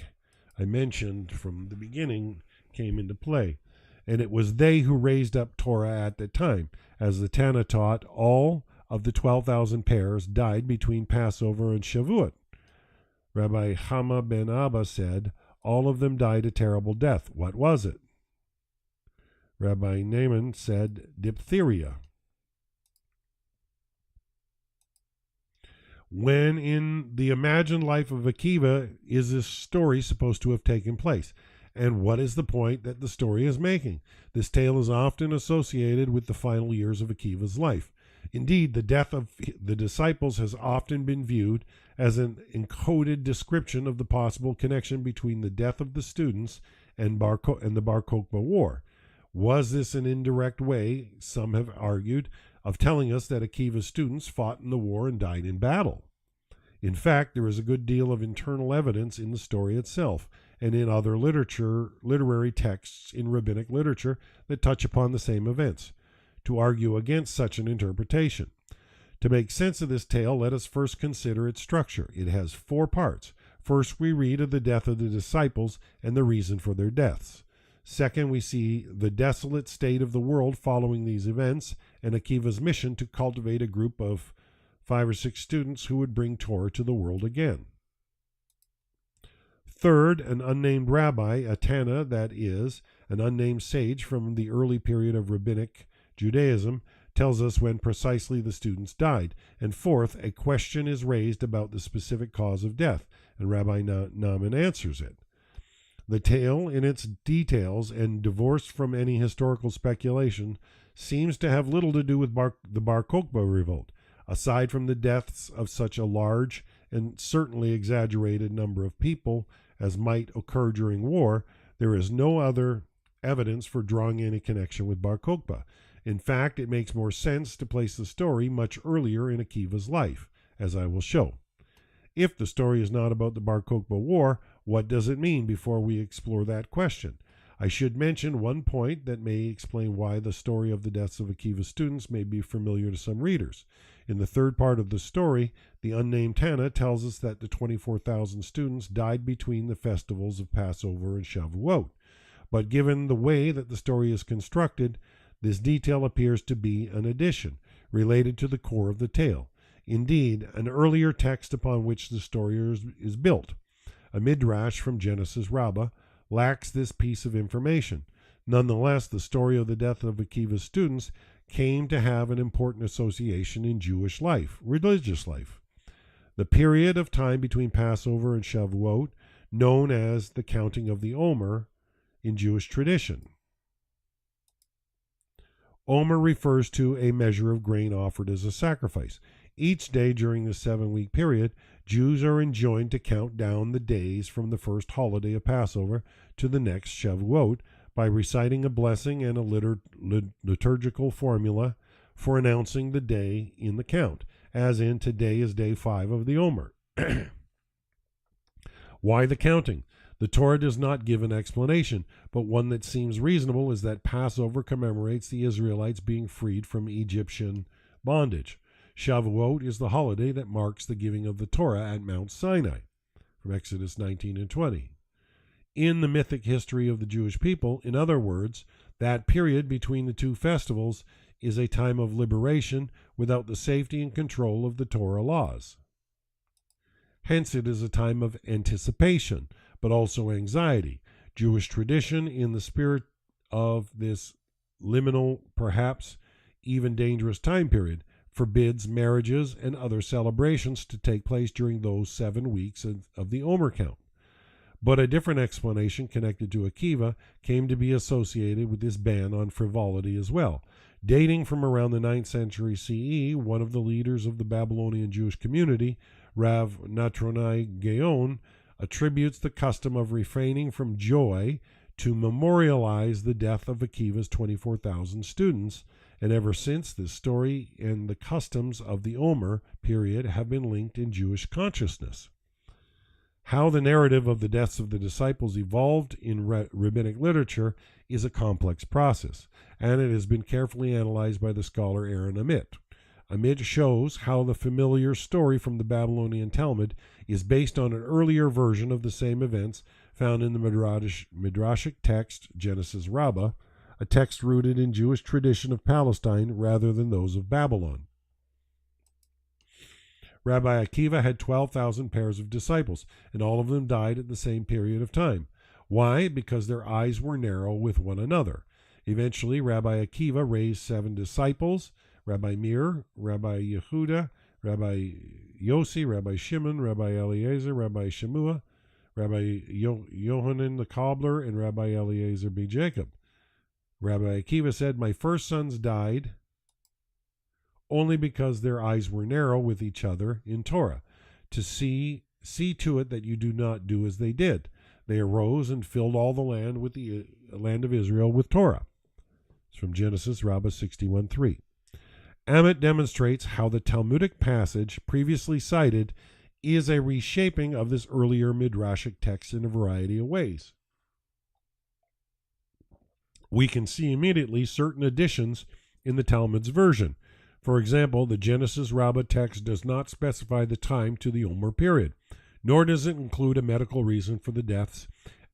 I mentioned from the beginning came into play. And it was they who raised up Torah at the time. As the Tana taught, all of the 12,000 pairs died between Passover and Shavuot. Rabbi Hama ben Abba said, all of them died a terrible death. What was it? Rabbi Naaman said, diphtheria. When in the imagined life of Akiva is this story supposed to have taken place? And what is the point that the story is making? This tale is often associated with the final years of Akiva's life. Indeed, the death of the disciples has often been viewed as an encoded description of the possible connection between the death of the students and the Bar Kokhba War. Was this an indirect way, some have argued, of telling us that Akiva's students fought in the war and died in battle? In fact, there is a good deal of internal evidence in the story itself and in other literary texts in rabbinic literature that touch upon the same events, to argue against such an interpretation. To make sense of this tale, let us first consider its structure. It has 4 parts. First, we read of the death of the disciples and the reason for their deaths. Second, we see the desolate state of the world following these events and Akiva's mission to cultivate a group of 5 or 6 students who would bring Torah to the world again. Third, an unnamed rabbi, a Tana, that is, an unnamed sage from the early period of rabbinic Judaism, tells us when precisely the students died. And fourth, a question is raised about the specific cause of death, and Rabbi Naaman answers it. The tale, in its details and divorced from any historical speculation, seems to have little to do with the Bar Kokhba revolt. Aside from the deaths of such a large and certainly exaggerated number of people as might occur during war, there is no other evidence for drawing any connection with Bar Kokhba. In fact, it makes more sense to place the story much earlier in Akiva's life, as I will show. If the story is not about the Bar Kokhba War, what does it mean before we explore that question? I should mention one point that may explain why the story of the deaths of Akiva's students may be familiar to some readers. In the third part of the story, the unnamed Tana tells us that the 24,000 students died between the festivals of Passover and Shavuot. But given the way that the story is constructed, this detail appears to be an addition, related to the core of the tale. Indeed, an earlier text upon which the story is built, a midrash from Genesis Rabbah, lacks this piece of information. Nonetheless, the story of the death of Akiva's students came to have an important association in Jewish life, religious life. The period of time between Passover and Shavuot, known as the counting of the Omer in Jewish tradition. Omer refers to a measure of grain offered as a sacrifice. Each day during the 7-week period, Jews are enjoined to count down the days from the first holiday of Passover to the next Shavuot by reciting a blessing and a liturgical formula for announcing the day in the count, as in today is day 5 of the Omer. Why the counting? The Torah does not give an explanation, but one that seems reasonable is that Passover commemorates the Israelites being freed from Egyptian bondage. Shavuot is the holiday that marks the giving of the Torah at Mount Sinai, from Exodus 19 and 20. In the mythic history of the Jewish people, in other words, that period between the 2 festivals is a time of liberation without the safety and control of the Torah laws. Hence it is a time of anticipation, but also anxiety. Jewish tradition, in the spirit of this liminal, perhaps even dangerous time period, forbids marriages and other celebrations to take place during those 7 weeks of the Omer count. But a different explanation connected to Akiva came to be associated with this ban on frivolity as well. Dating from around the 9th century CE, one of the leaders of the Babylonian Jewish community, Rav Natronai Gaon, attributes the custom of refraining from joy to memorialize the death of Akiva's 24,000 students, and ever since this story and the customs of the Omer period have been linked in Jewish consciousness. How the narrative of the deaths of the disciples evolved in rabbinic literature is a complex process, and it has been carefully analyzed by the scholar Aaron Amit. Amit shows how the familiar story from the Babylonian Talmud is based on an earlier version of the same events found in the Midrashic text Genesis Rabbah, a text rooted in Jewish tradition of Palestine rather than those of Babylon. Rabbi Akiva had 12,000 pairs of disciples, and all of them died at the same period of time. Why? Because their eyes were narrow with one another. Eventually, Rabbi Akiva raised 7 disciples, Rabbi Meir, Rabbi Yehuda, Rabbi Yossi, Rabbi Shimon, Rabbi Eliezer, Rabbi Shemua, Rabbi Yohanan the cobbler, and Rabbi Eliezer b. Jacob. Rabbi Akiva said, "My first sons died only because their eyes were narrow with each other in Torah. To see to it that you do not do as they did. They arose and filled all the land with the land of Israel with Torah." It's from Genesis, Rabbah 61:3. Amit demonstrates how the Talmudic passage previously cited is a reshaping of this earlier midrashic text in a variety of ways. We can see immediately certain additions in the Talmud's version. For example, the Genesis Rabbah text does not specify the time to the Omer period, nor does it include a medical reason for the deaths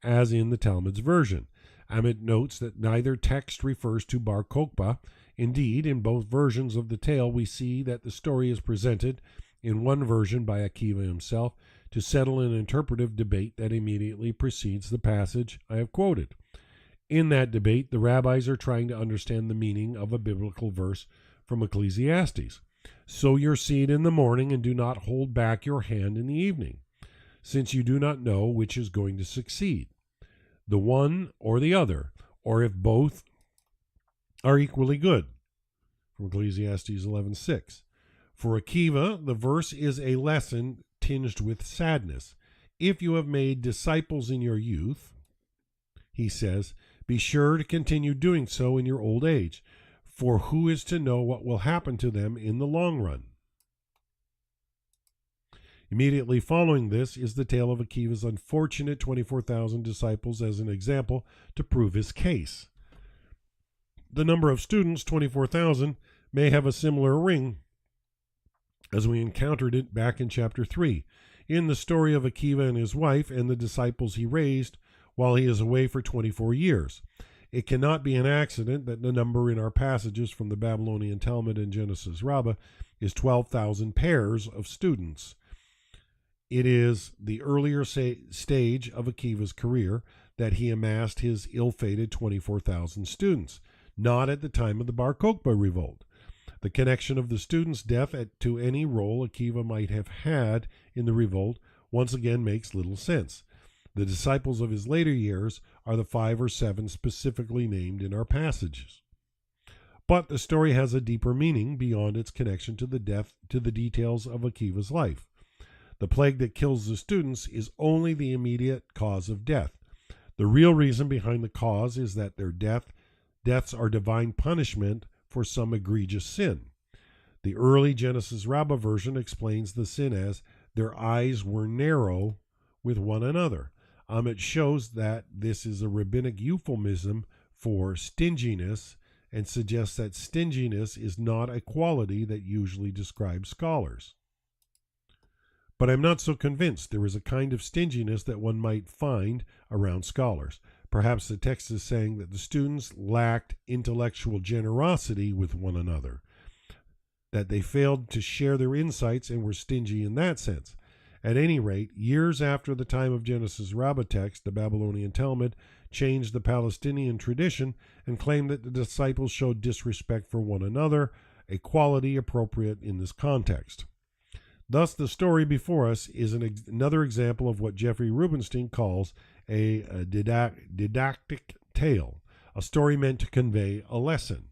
as in the Talmud's version. Amit notes that neither text refers to Bar Kokhba. Indeed, in both versions of the tale, we see that the story is presented in one version by Akiva himself to settle an interpretive debate that immediately precedes the passage I have quoted. In that debate, the rabbis are trying to understand the meaning of a biblical verse from Ecclesiastes. "Sow your seed in the morning and do not hold back your hand in the evening, since you do not know which is going to succeed, the one or the other, or if both are equally good," from Ecclesiastes 11:6. For Akiva, the verse is a lesson tinged with sadness. "If you have made disciples in your youth," he says, "be sure to continue doing so in your old age, for who is to know what will happen to them in the long run?" Immediately following this is the tale of Akiva's unfortunate 24,000 disciples as an example to prove his case. The number of students, 24,000, may have a similar ring as we encountered it back in chapter 3, in the story of Akiva and his wife and the disciples he raised while he is away for 24 years. It cannot be an accident that the number in our passages from the Babylonian Talmud and Genesis Rabbah is 12,000 pairs of students. It is the earlier stage of Akiva's career that he amassed his ill-fated 24,000 students, not at the time of the Bar Kokhba revolt. The connection of the students' death to any role Akiva might have had in the revolt once again makes little sense. The disciples of his later years are the 5 or 7 specifically named in our passages. But the story has a deeper meaning beyond its connection to the details of Akiva's life. The plague that kills the students is only the immediate cause of death. The real reason behind the cause is that their deaths are divine punishment for some egregious sin. The early Genesis Rabbah version explains the sin as their eyes were narrow with one another. It shows that this is a rabbinic euphemism for stinginess and suggests that stinginess is not a quality that usually describes scholars. But I'm not so convinced. There is a kind of stinginess that one might find around scholars. Perhaps the text is saying that the students lacked intellectual generosity with one another, that they failed to share their insights and were stingy in that sense. At any rate, years after the time of Genesis Rabbah text, the Babylonian Talmud changed the Palestinian tradition and claimed that the disciples showed disrespect for one another, a quality appropriate in this context. Thus, the story before us is another example of what Jeffrey Rubenstein calls a didactic tale, a story meant to convey a lesson.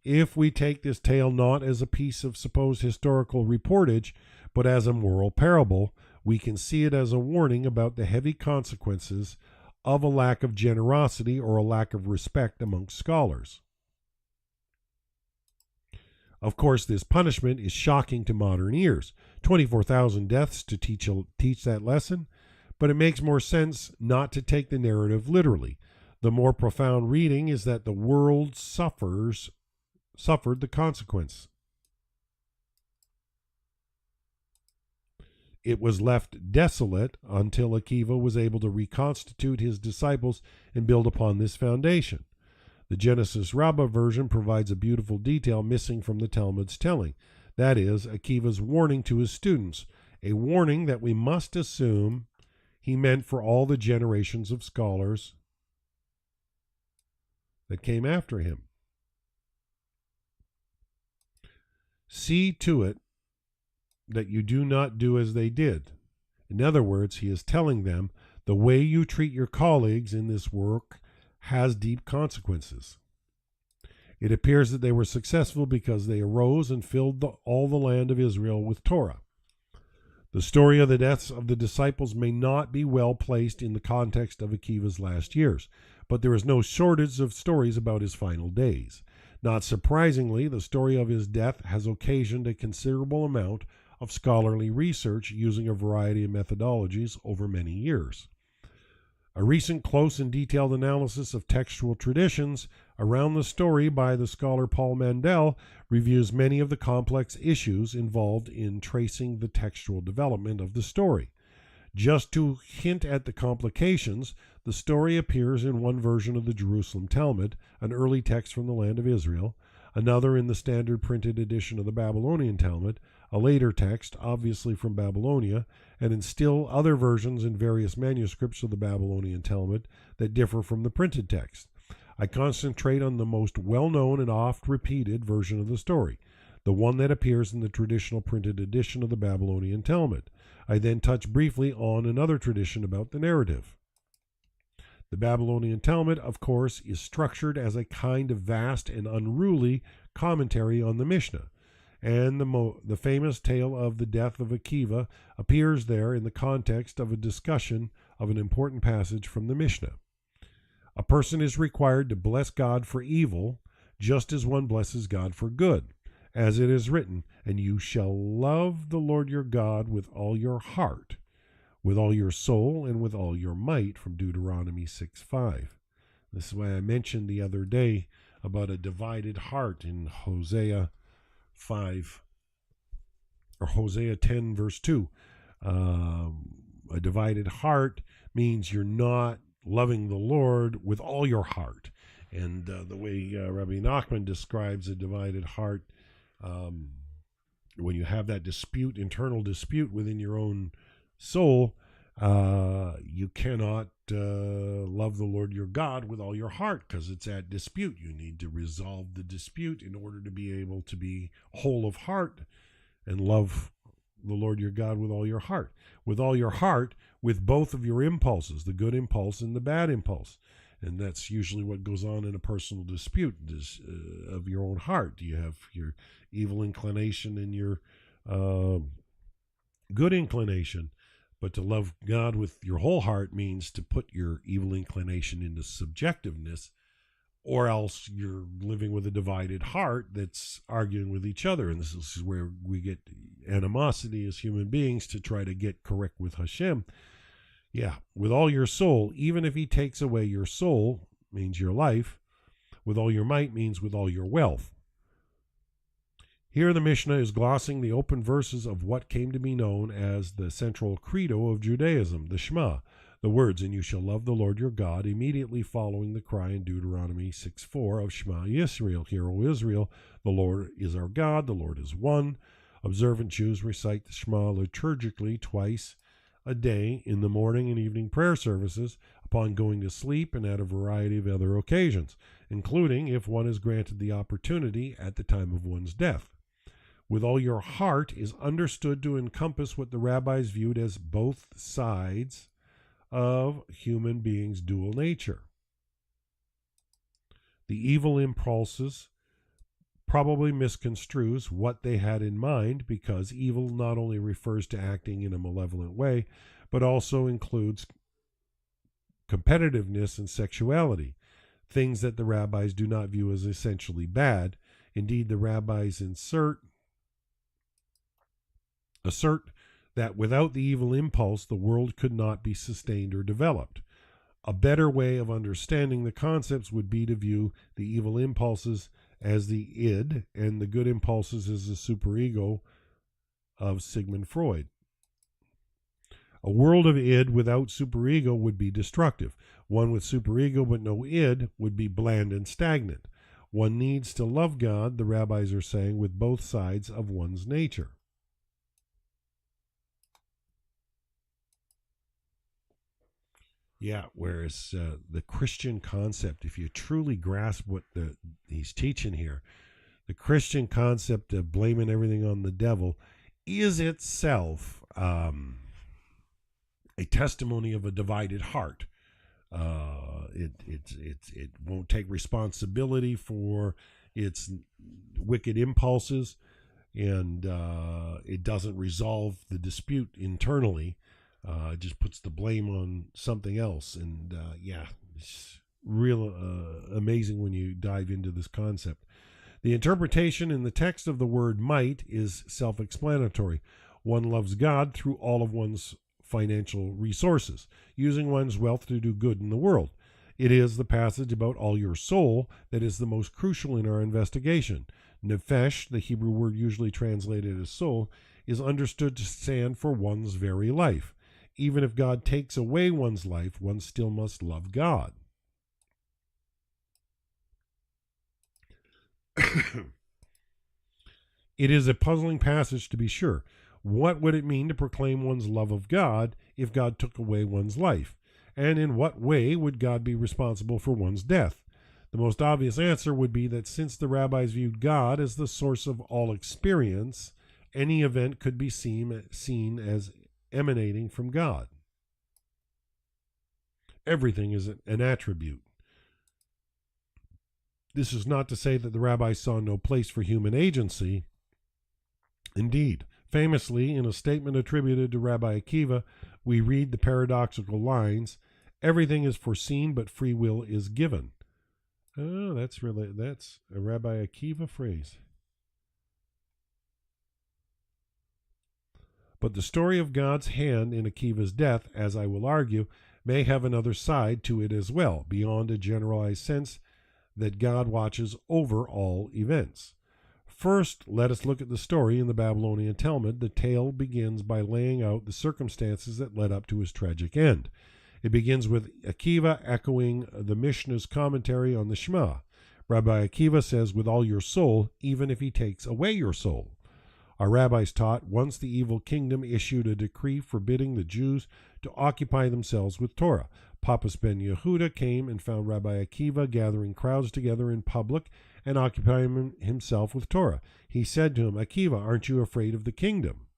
If we take this tale not as a piece of supposed historical reportage, but as a moral parable, we can see it as a warning about the heavy consequences of a lack of generosity or a lack of respect amongst scholars. Of course, this punishment is shocking to modern ears. 24,000 deaths to teach that lesson, but it makes more sense not to take the narrative literally. The more profound reading is that the world suffered the consequence. It was left desolate until Akiva was able to reconstitute his disciples and build upon this foundation. The Genesis Rabbah version provides a beautiful detail missing from the Talmud's telling. That is, Akiva's warning to his students, a warning that we must assume he meant for all the generations of scholars that came after him. See to it that you do not do as they did. In other words, he is telling them The way you treat your colleagues in this work has deep consequences. It appears that they were successful because they arose and filled all the land of Israel with Torah. The story of the deaths of the disciples may not be well placed in the context of Akiva's last years, but there is no shortage of stories about his final days. Not surprisingly, the story of his death has occasioned a considerable amount of scholarly research using a variety of methodologies over many years. A recent close and detailed analysis of textual traditions around the story by the scholar Paul Mandel reviews many of the complex issues involved in tracing the textual development of the story. Just to hint at the complications, the story appears in one version of the Jerusalem Talmud, an early text from the land of Israel, another in the standard printed edition of the Babylonian Talmud, a later text, obviously from Babylonia, and in still other versions in various manuscripts of the Babylonian Talmud that differ from the printed text. I concentrate on the most well-known and oft-repeated version of the story, the one that appears in the traditional printed edition of the Babylonian Talmud. I then touch briefly on another tradition about the narrative. The Babylonian Talmud, of course, is structured as a kind of vast and unruly commentary on the Mishnah, and the famous tale of the death of Akiva appears there in the context of a discussion of an important passage from the Mishnah. A person is required to bless God for evil, just as one blesses God for good, as it is written, "And you shall love the Lord your God with all your heart, with all your soul, and with all your might," from Deuteronomy 6:5. This is why I mentioned the other day about a divided heart in Hosea 5, or Hosea 10, verse 2. A divided heart means you're not loving the Lord with all your heart. And the way Rabbi Nachman describes a divided heart, when you have that dispute, internal dispute within your own soul, you cannot love the Lord your God with all your heart because it's at dispute. You need to resolve the dispute in order to be able to be whole of heart and love the Lord your God with all your heart. With all your heart, with both of your impulses, the good impulse and the bad impulse. And that's usually what goes on in a personal dispute of your own heart. You have your evil inclination and your good inclination. But to love God with your whole heart means to put your evil inclination into subjectiveness, or else you're living with a divided heart that's arguing with each other. And this is where we get animosity as human beings to try to get correct with Hashem. Yeah, with all your soul, even if he takes away your soul, means your life. With all your might means with all your wealth. Here the Mishnah is glossing the open verses of what came to be known as the central credo of Judaism, the Shema, the words, "And you shall love the Lord your God," immediately following the cry in Deuteronomy 6:4 of Shema Yisrael. Hear, O Israel, the Lord is our God, the Lord is one. Observant Jews recite the Shema liturgically twice a day in the morning and evening prayer services, upon going to sleep, and at a variety of other occasions, including if one is granted the opportunity at the time of one's death. With all your heart is understood to encompass what the rabbis viewed as both sides of human beings' dual nature. The evil impulses probably misconstrues what they had in mind, because evil not only refers to acting in a malevolent way, but also includes competitiveness and sexuality, things that the rabbis do not view as essentially bad. Indeed, the rabbis assert that without the evil impulse, the world could not be sustained or developed. A better way of understanding the concepts would be to view the evil impulses as the id and the good impulses as the superego of Sigmund Freud. A world of id without superego would be destructive. One with superego but no id would be bland and stagnant. One needs to love God, the rabbis are saying, with both sides of one's nature. Yeah, whereas the Christian concept, if you truly grasp what he's teaching here, the Christian concept of blaming everything on the devil is itself a testimony of a divided heart. It won't take responsibility for its wicked impulses, and it doesn't resolve the dispute internally. It just puts the blame on something else. And it's real amazing when you dive into this concept. The interpretation in the text of the word might is self-explanatory. One loves God through all of one's financial resources, using one's wealth to do good in the world. It is the passage about all your soul that is the most crucial in our investigation. Nefesh, the Hebrew word usually translated as soul, is understood to stand for one's very life. Even if God takes away one's life, one still must love God. It is a puzzling passage, to be sure. What would it mean to proclaim one's love of God if God took away one's life? And in what way would God be responsible for one's death? The most obvious answer would be that since the rabbis viewed God as the source of all experience, any event could be seen as emanating from God. Everything is an attribute. This is not to say that the rabbis saw no place for human agency. Indeed, famously, in a statement attributed to Rabbi Akiva, we read the paradoxical lines, "Everything is foreseen, but free will is given." Oh, that's a Rabbi Akiva phrase. But the story of God's hand in Akiva's death, as I will argue, may have another side to it as well, beyond a generalized sense that God watches over all events. First, let us look at the story in the Babylonian Talmud. The tale begins by laying out the circumstances that led up to his tragic end. It begins with Akiva echoing the Mishnah's commentary on the Shema. Rabbi Akiva says, "With all your soul, even if he takes away your soul." Our rabbis taught once the evil kingdom issued a decree forbidding the Jews to occupy themselves with Torah. Papas ben Yehuda came and found Rabbi Akiva gathering crowds together in public and occupying himself with Torah. He said to him, "Akiva, aren't you afraid of the kingdom?"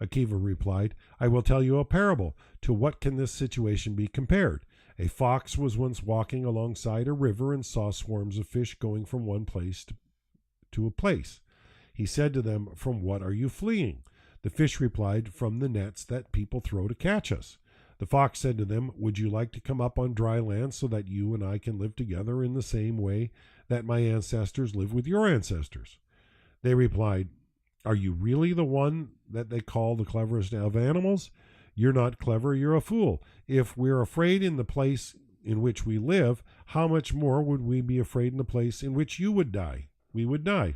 Akiva replied, "I will tell you a parable. To what can this situation be compared? A fox was once walking alongside a river and saw swarms of fish going from one place to a place. He said to them, 'From what are you fleeing?' The fish replied, 'From the nets that people throw to catch us.' The fox said to them, 'Would you like to come up on dry land so that you and I can live together in the same way that my ancestors lived with your ancestors?' They replied, 'Are you really the one that they call the cleverest of animals? You're not clever, you're a fool. If we're afraid in the place in which we live, how much more would we be afraid in the place in which you would die? We would die.'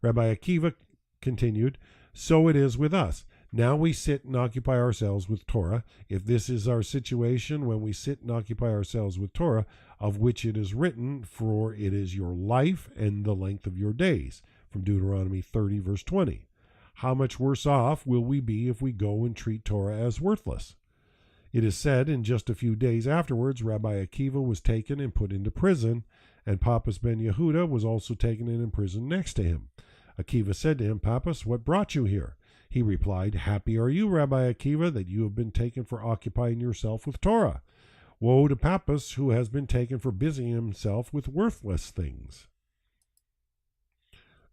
Rabbi Akiva continued, 'So it is with us. Now we sit and occupy ourselves with Torah. If this is our situation when we sit and occupy ourselves with Torah, of which it is written, for it is your life and the length of your days," from Deuteronomy 30, verse 20. How much worse off will we be if we go and treat Torah as worthless? It is said in just a few days afterwards, Rabbi Akiva was taken and put into prison, and Papas ben Yehuda was also taken and imprisoned next to him. Akiva said to him, "Papas, what brought you here?" He replied, "Happy are you, Rabbi Akiva, that you have been taken for occupying yourself with Torah. Woe to Papas, who has been taken for busying himself with worthless things."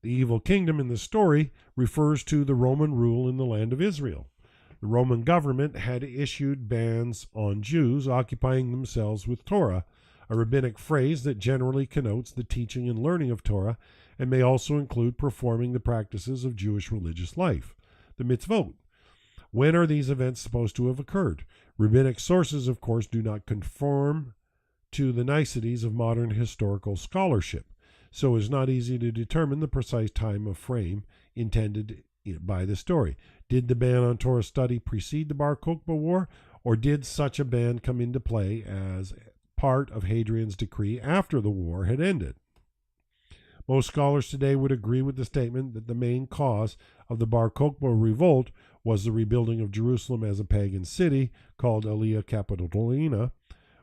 The evil kingdom in the story refers to the Roman rule in the land of Israel. The Roman government had issued bans on Jews occupying themselves with Torah, a rabbinic phrase that generally connotes the teaching and learning of Torah and may also include performing the practices of Jewish religious life, the mitzvot. When are these events supposed to have occurred? Rabbinic sources, of course, do not conform to the niceties of modern historical scholarship, so it is not easy to determine the precise time of frame intended by the story. Did the ban on Torah study precede the Bar Kokhba War, or did such a ban come into play as part of Hadrian's decree after the war had ended? Most scholars today would agree with the statement that the main cause of the Bar Kokhba revolt was the rebuilding of Jerusalem as a pagan city called Aliyah Capitolina,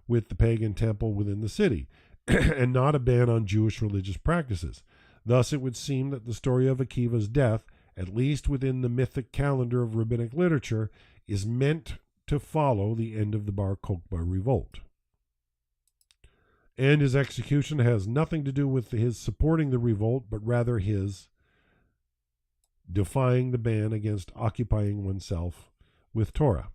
with the pagan temple within the city, and not a ban on Jewish religious practices. Thus it would seem that the story of Akiva's death, at least within the mythic calendar of rabbinic literature, is meant to follow the end of the Bar Kokhba revolt. And his execution has nothing to do with his supporting the revolt, but rather his defying the ban against occupying oneself with Torah.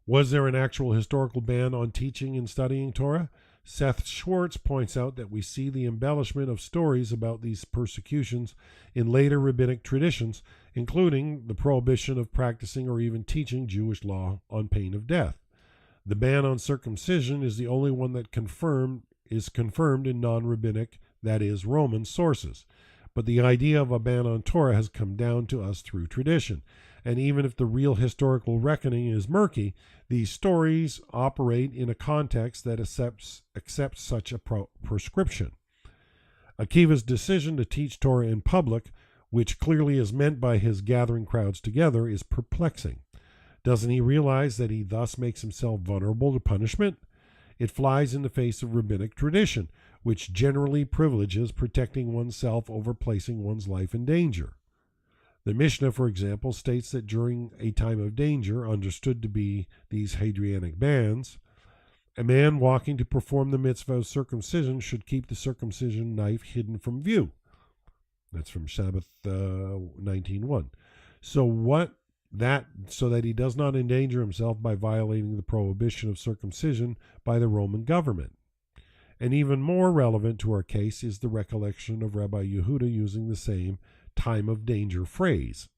Was there an actual historical ban on teaching and studying Torah? Seth Schwartz points out that we see the embellishment of stories about these persecutions in later rabbinic traditions, including the prohibition of practicing or even teaching Jewish law on pain of death. The ban on circumcision is the only one that is confirmed in non-rabbinic, that is, Roman sources. But the idea of a ban on Torah has come down to us through tradition. And even if the real historical reckoning is murky, these stories operate in a context that accepts such a prescription. Akiva's decision to teach Torah in public, which clearly is meant by his gathering crowds together, is perplexing. Doesn't he realize that he thus makes himself vulnerable to punishment? It flies in the face of rabbinic tradition, which generally privileges protecting oneself over placing one's life in danger. The Mishnah, for example, states that during a time of danger, understood to be these Hadrianic bans, a man walking to perform the mitzvah of circumcision should keep the circumcision knife hidden from view. That's from Sabbath 19:1. So that he does not endanger himself by violating the prohibition of circumcision by the Roman government. And even more relevant to our case is the recollection of Rabbi Yehuda using the same time of danger phrase.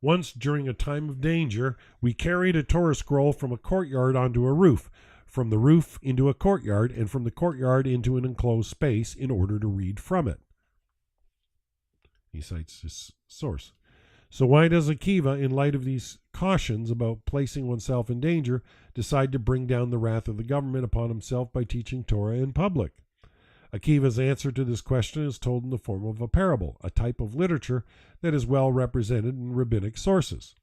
Once during a time of danger, we carried a Torah scroll from a courtyard onto a roof, from the roof into a courtyard, and from the courtyard into an enclosed space in order to read from it. He cites his source. So why does Akiva, in light of these cautions about placing oneself in danger, decide to bring down the wrath of the government upon himself by teaching Torah in public? Akiva's answer to this question is told in the form of a parable, a type of literature that is well represented in rabbinic sources.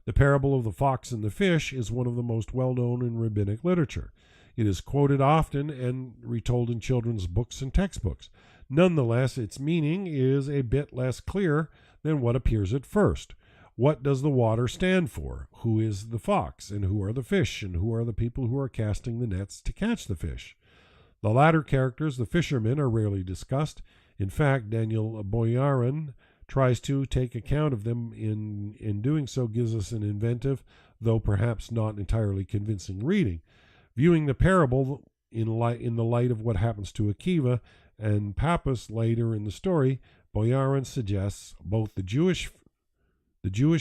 The parable of the fox and the fish is one of the most well-known in rabbinic literature. It is quoted often and retold in children's books and textbooks. Nonetheless, its meaning is a bit less clear than what appears at first. What does the water stand for? Who is the fox? And who are the fish? And who are the people who are casting the nets to catch the fish? The latter characters, the fishermen, are rarely discussed. In fact, Daniel Boyarin tries to take account of them. In doing so, gives us an inventive, though perhaps not entirely convincing reading. Viewing the parable in the light of what happens to Akiva and Pappus later in the story, Boyarin suggests both the Jewish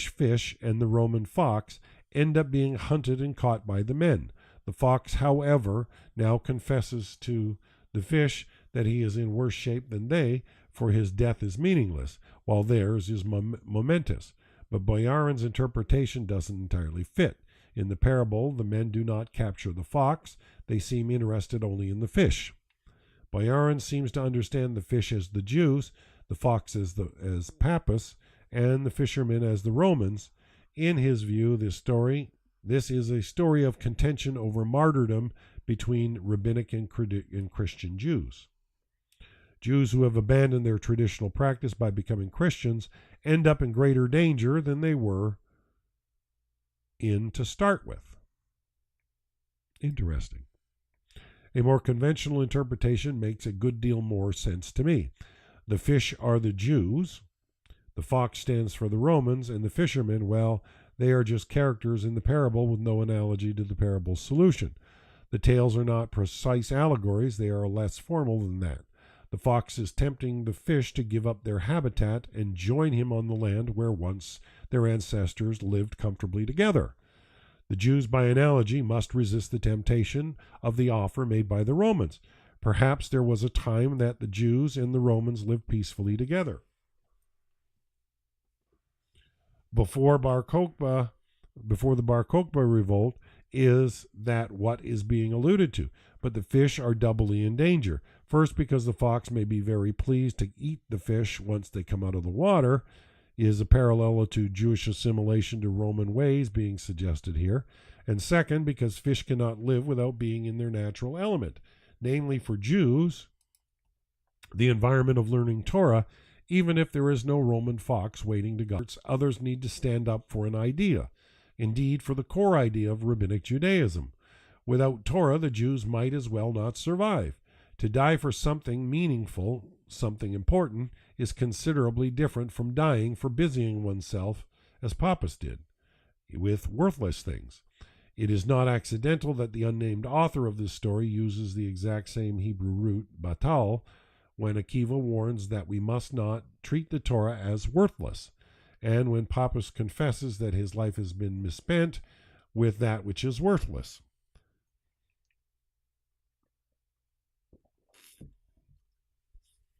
fish and the Roman fox end up being hunted and caught by the men. The fox, however, now confesses to the fish that he is in worse shape than they, for his death is meaningless, while theirs is momentous. But Boyarin's interpretation doesn't entirely fit. In the parable, the men do not capture the fox. They seem interested only in the fish. Boyarin seems to understand the fish as the Jews, the fox as Pappus, and the fishermen as the Romans. In his view, this is a story of contention over martyrdom between rabbinic and Christian Jews. Jews who have abandoned their traditional practice by becoming Christians end up in greater danger than they were in to start with. Interesting. A more conventional interpretation makes a good deal more sense to me. The fish are the Jews, the fox stands for the Romans, and the fishermen, well, they are just characters in the parable with no analogy to the parable's solution. The tales are not precise allegories, they are less formal than that. The fox is tempting the fish to give up their habitat and join him on the land where once their ancestors lived comfortably together. The Jews, by analogy, must resist the temptation of the offer made by the Romans. Perhaps there was a time that the Jews and the Romans lived peacefully together. Before the Bar Kokhba revolt is that what is being alluded to. But the fish are doubly in danger. First, because the fox may be very pleased to eat the fish once they come out of the water, is a parallel to Jewish assimilation to Roman ways being suggested here. And second, because fish cannot live without being in their natural element. Namely, for Jews, the environment of learning Torah Even if there is no Roman fox waiting to guard, others need to stand up for an idea, indeed for the core idea of rabbinic Judaism. Without Torah, the Jews might as well not survive. To die for something meaningful, something important, is considerably different from dying for busying oneself, as Papas did, with worthless things. It is not accidental that the unnamed author of this story uses the exact same Hebrew root, batal, when Akiva warns that we must not treat the Torah as worthless, and when Papas confesses that his life has been misspent with that which is worthless.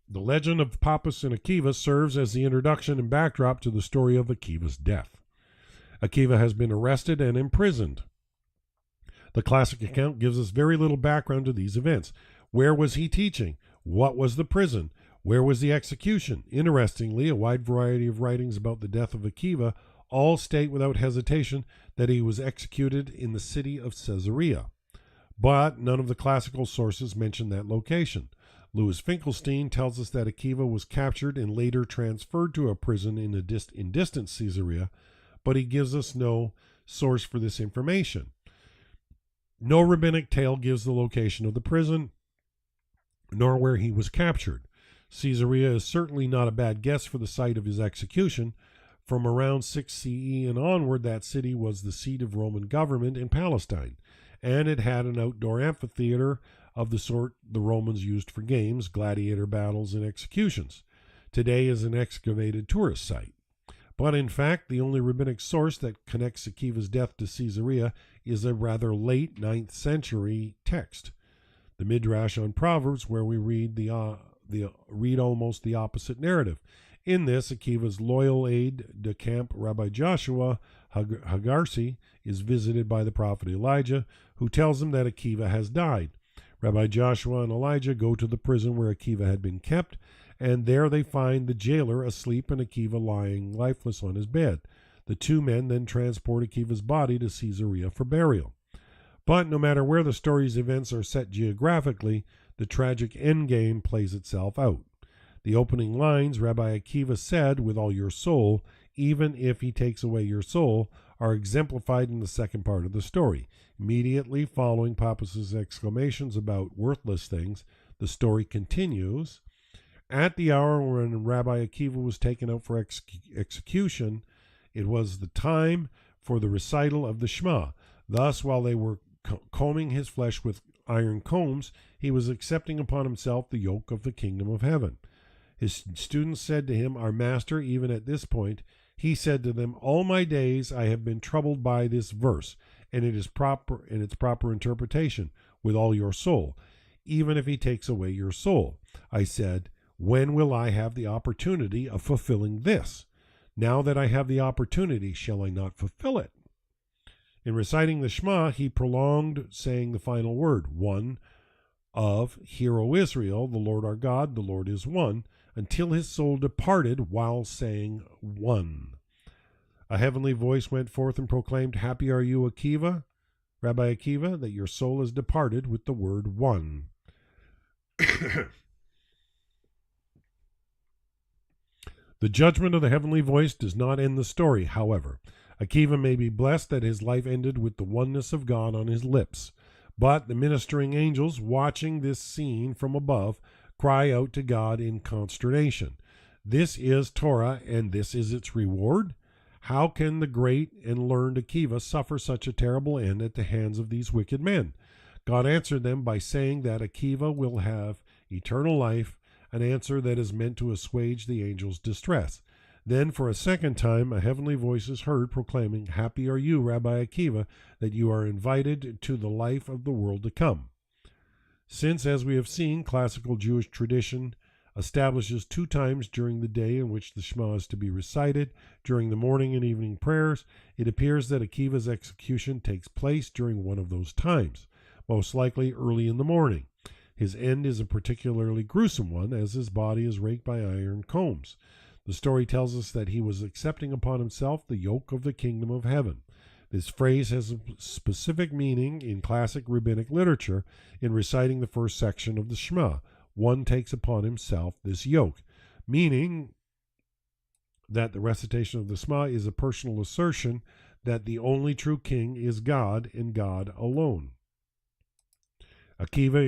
The legend of Papas and Akiva serves as the introduction and backdrop to the story of Akiva's death. Akiva has been arrested and imprisoned. The classic account gives us very little background to these events. Where was he teaching? What was the prison? Where was the execution? Interestingly, a wide variety of writings about the death of Akiva all state without hesitation that he was executed in the city of Caesarea. But none of the classical sources mention that location. Louis Finkelstein tells us that Akiva was captured and later transferred to a prison in distant Caesarea, but he gives us no source for this information. No rabbinic tale gives the location of the prison, nor where he was captured. Caesarea is certainly not a bad guess for the site of his execution. From around 6 CE and onward, that city was the seat of Roman government in Palestine, and it had an outdoor amphitheater of the sort the Romans used for games, gladiator battles, and executions. Today is an excavated tourist site. But in fact, the only rabbinic source that connects Akiva's death to Caesarea is a rather late 9th century text, the Midrash on Proverbs, where we read almost the opposite narrative. In this, Akiva's loyal aide de camp, Rabbi Joshua Hagarsi, is visited by the prophet Elijah, who tells him that Akiva has died. Rabbi Joshua and Elijah go to the prison where Akiva had been kept, and there they find the jailer asleep and Akiva lying lifeless on his bed. The two men then transport Akiva's body to Caesarea for burial. But no matter where the story's events are set geographically, the tragic endgame plays itself out. The opening lines, Rabbi Akiva said, "With all your soul, even if he takes away your soul," are exemplified in the second part of the story. Immediately following Papas's exclamations about worthless things, the story continues. At the hour when Rabbi Akiva was taken out for execution, it was the time for the recital of the Shema. Thus, while they were combing his flesh with iron combs, he was accepting upon himself the yoke of the kingdom of heaven. His students said to him, "Our master," even at this point, he said to them, "All my days I have been troubled by this verse, and its proper interpretation, with all your soul, even if he takes away your soul. I said, when will I have the opportunity of fulfilling this? Now that I have the opportunity, shall I not fulfill it?" In reciting the Shema, he prolonged saying the final word, one of, "Hear, O Israel, the Lord our God, the Lord is one," until his soul departed while saying one. A heavenly voice went forth and proclaimed, "Happy are you, Akiva, Rabbi Akiva, that your soul is departed with the word one." The judgment of the heavenly voice does not end the story, however. Akiva may be blessed that his life ended with the oneness of God on his lips. But the ministering angels, watching this scene from above, cry out to God in consternation. This is Torah, and this is its reward? How can the great and learned Akiva suffer such a terrible end at the hands of these wicked men? God answered them by saying that Akiva will have eternal life, an answer that is meant to assuage the angels' distress. Then for a second time a heavenly voice is heard proclaiming, "Happy are you, Rabbi Akiva, that you are invited to the life of the world to come." Since, as we have seen, classical Jewish tradition establishes 2 times during the day in which the Shema is to be recited, during the morning and evening prayers, it appears that Akiva's execution takes place during one of those times, most likely early in the morning. His end is a particularly gruesome one, as his body is raked by iron combs. The story tells us that he was accepting upon himself the yoke of the kingdom of heaven. This phrase has a specific meaning in classic rabbinic literature in reciting the first section of the Shema. One takes upon himself this yoke. meaning that the recitation of the Shema is a personal assertion that the only true king is God and God alone. Akiva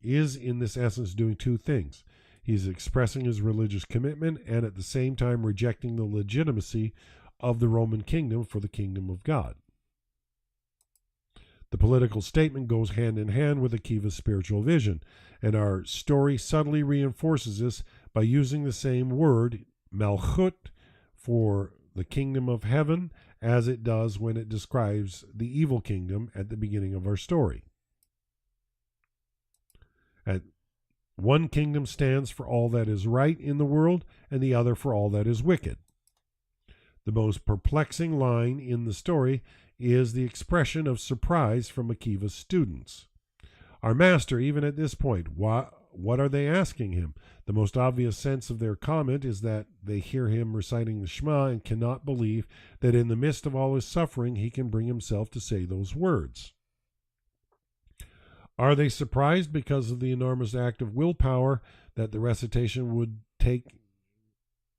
is in this essence doing two things. He's expressing his religious commitment and at the same time rejecting the legitimacy of the Roman kingdom for the kingdom of God. The political statement goes hand in hand with Akiva's spiritual vision, and our story subtly reinforces this by using the same word, Malchut, for the kingdom of heaven, as it does when it describes the evil kingdom at the beginning of our story. One kingdom stands for all that is right in the world, and the other for all that is wicked. The most perplexing line in the story is the expression of surprise from Akiva's students. Our master, even at this point, what are they asking him? The most obvious sense of their comment is that they hear him reciting the Shema and cannot believe that in the midst of all his suffering he can bring himself to say those words. Are they surprised because of the enormous act of willpower that the recitation would take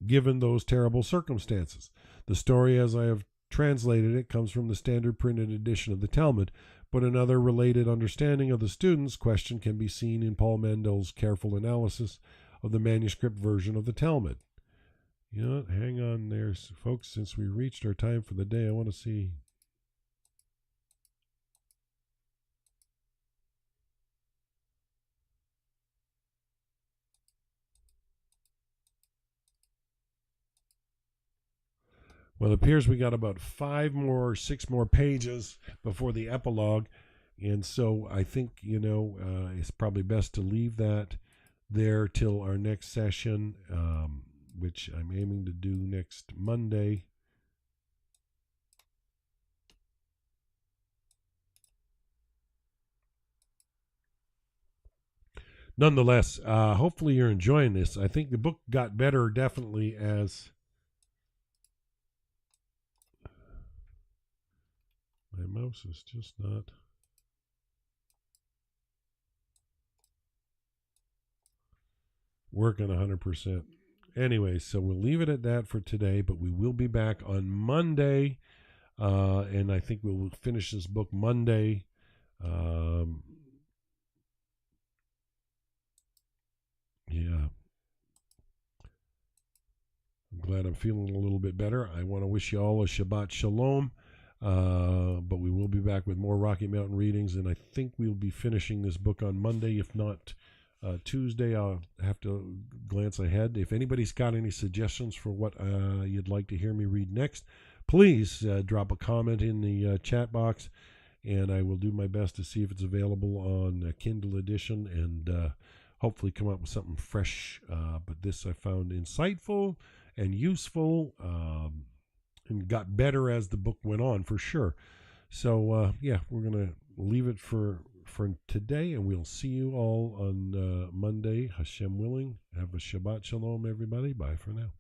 given those terrible circumstances? The story, as I have translated it, comes from the standard printed edition of the Talmud, but another related understanding of the students' question can be seen in Paul Mendel's careful analysis of the manuscript version of the Talmud. You know what? Hang on there, folks. Since we reached our time for the day, I want to see. Well, it appears we got about 6 more pages before the epilogue, and so I think, it's probably best to leave that there till our next session, which I'm aiming to do next Monday. Nonetheless, hopefully you're enjoying this. I think the book got better definitely as my mouse is just not working 100%. Anyway, so we'll leave it at that for today, but we will be back on Monday, and I think we'll finish this book Monday. Yeah. I'm glad I'm feeling a little bit better. I want to wish you all a Shabbat Shalom. But we will be back with more Rocky Mountain readings, and I think we'll be finishing this book on Monday. If not Tuesday, I'll have to glance ahead. If anybody's got any suggestions for what you'd like to hear me read next, please drop a comment in the chat box, and I will do my best to see if it's available on Kindle edition and hopefully come up with something fresh. But this I found insightful and useful, and got better as the book went on, for sure. So, we're going to leave it for today, and we'll see you all on Monday, Hashem willing. Have a Shabbat Shalom, everybody. Bye for now.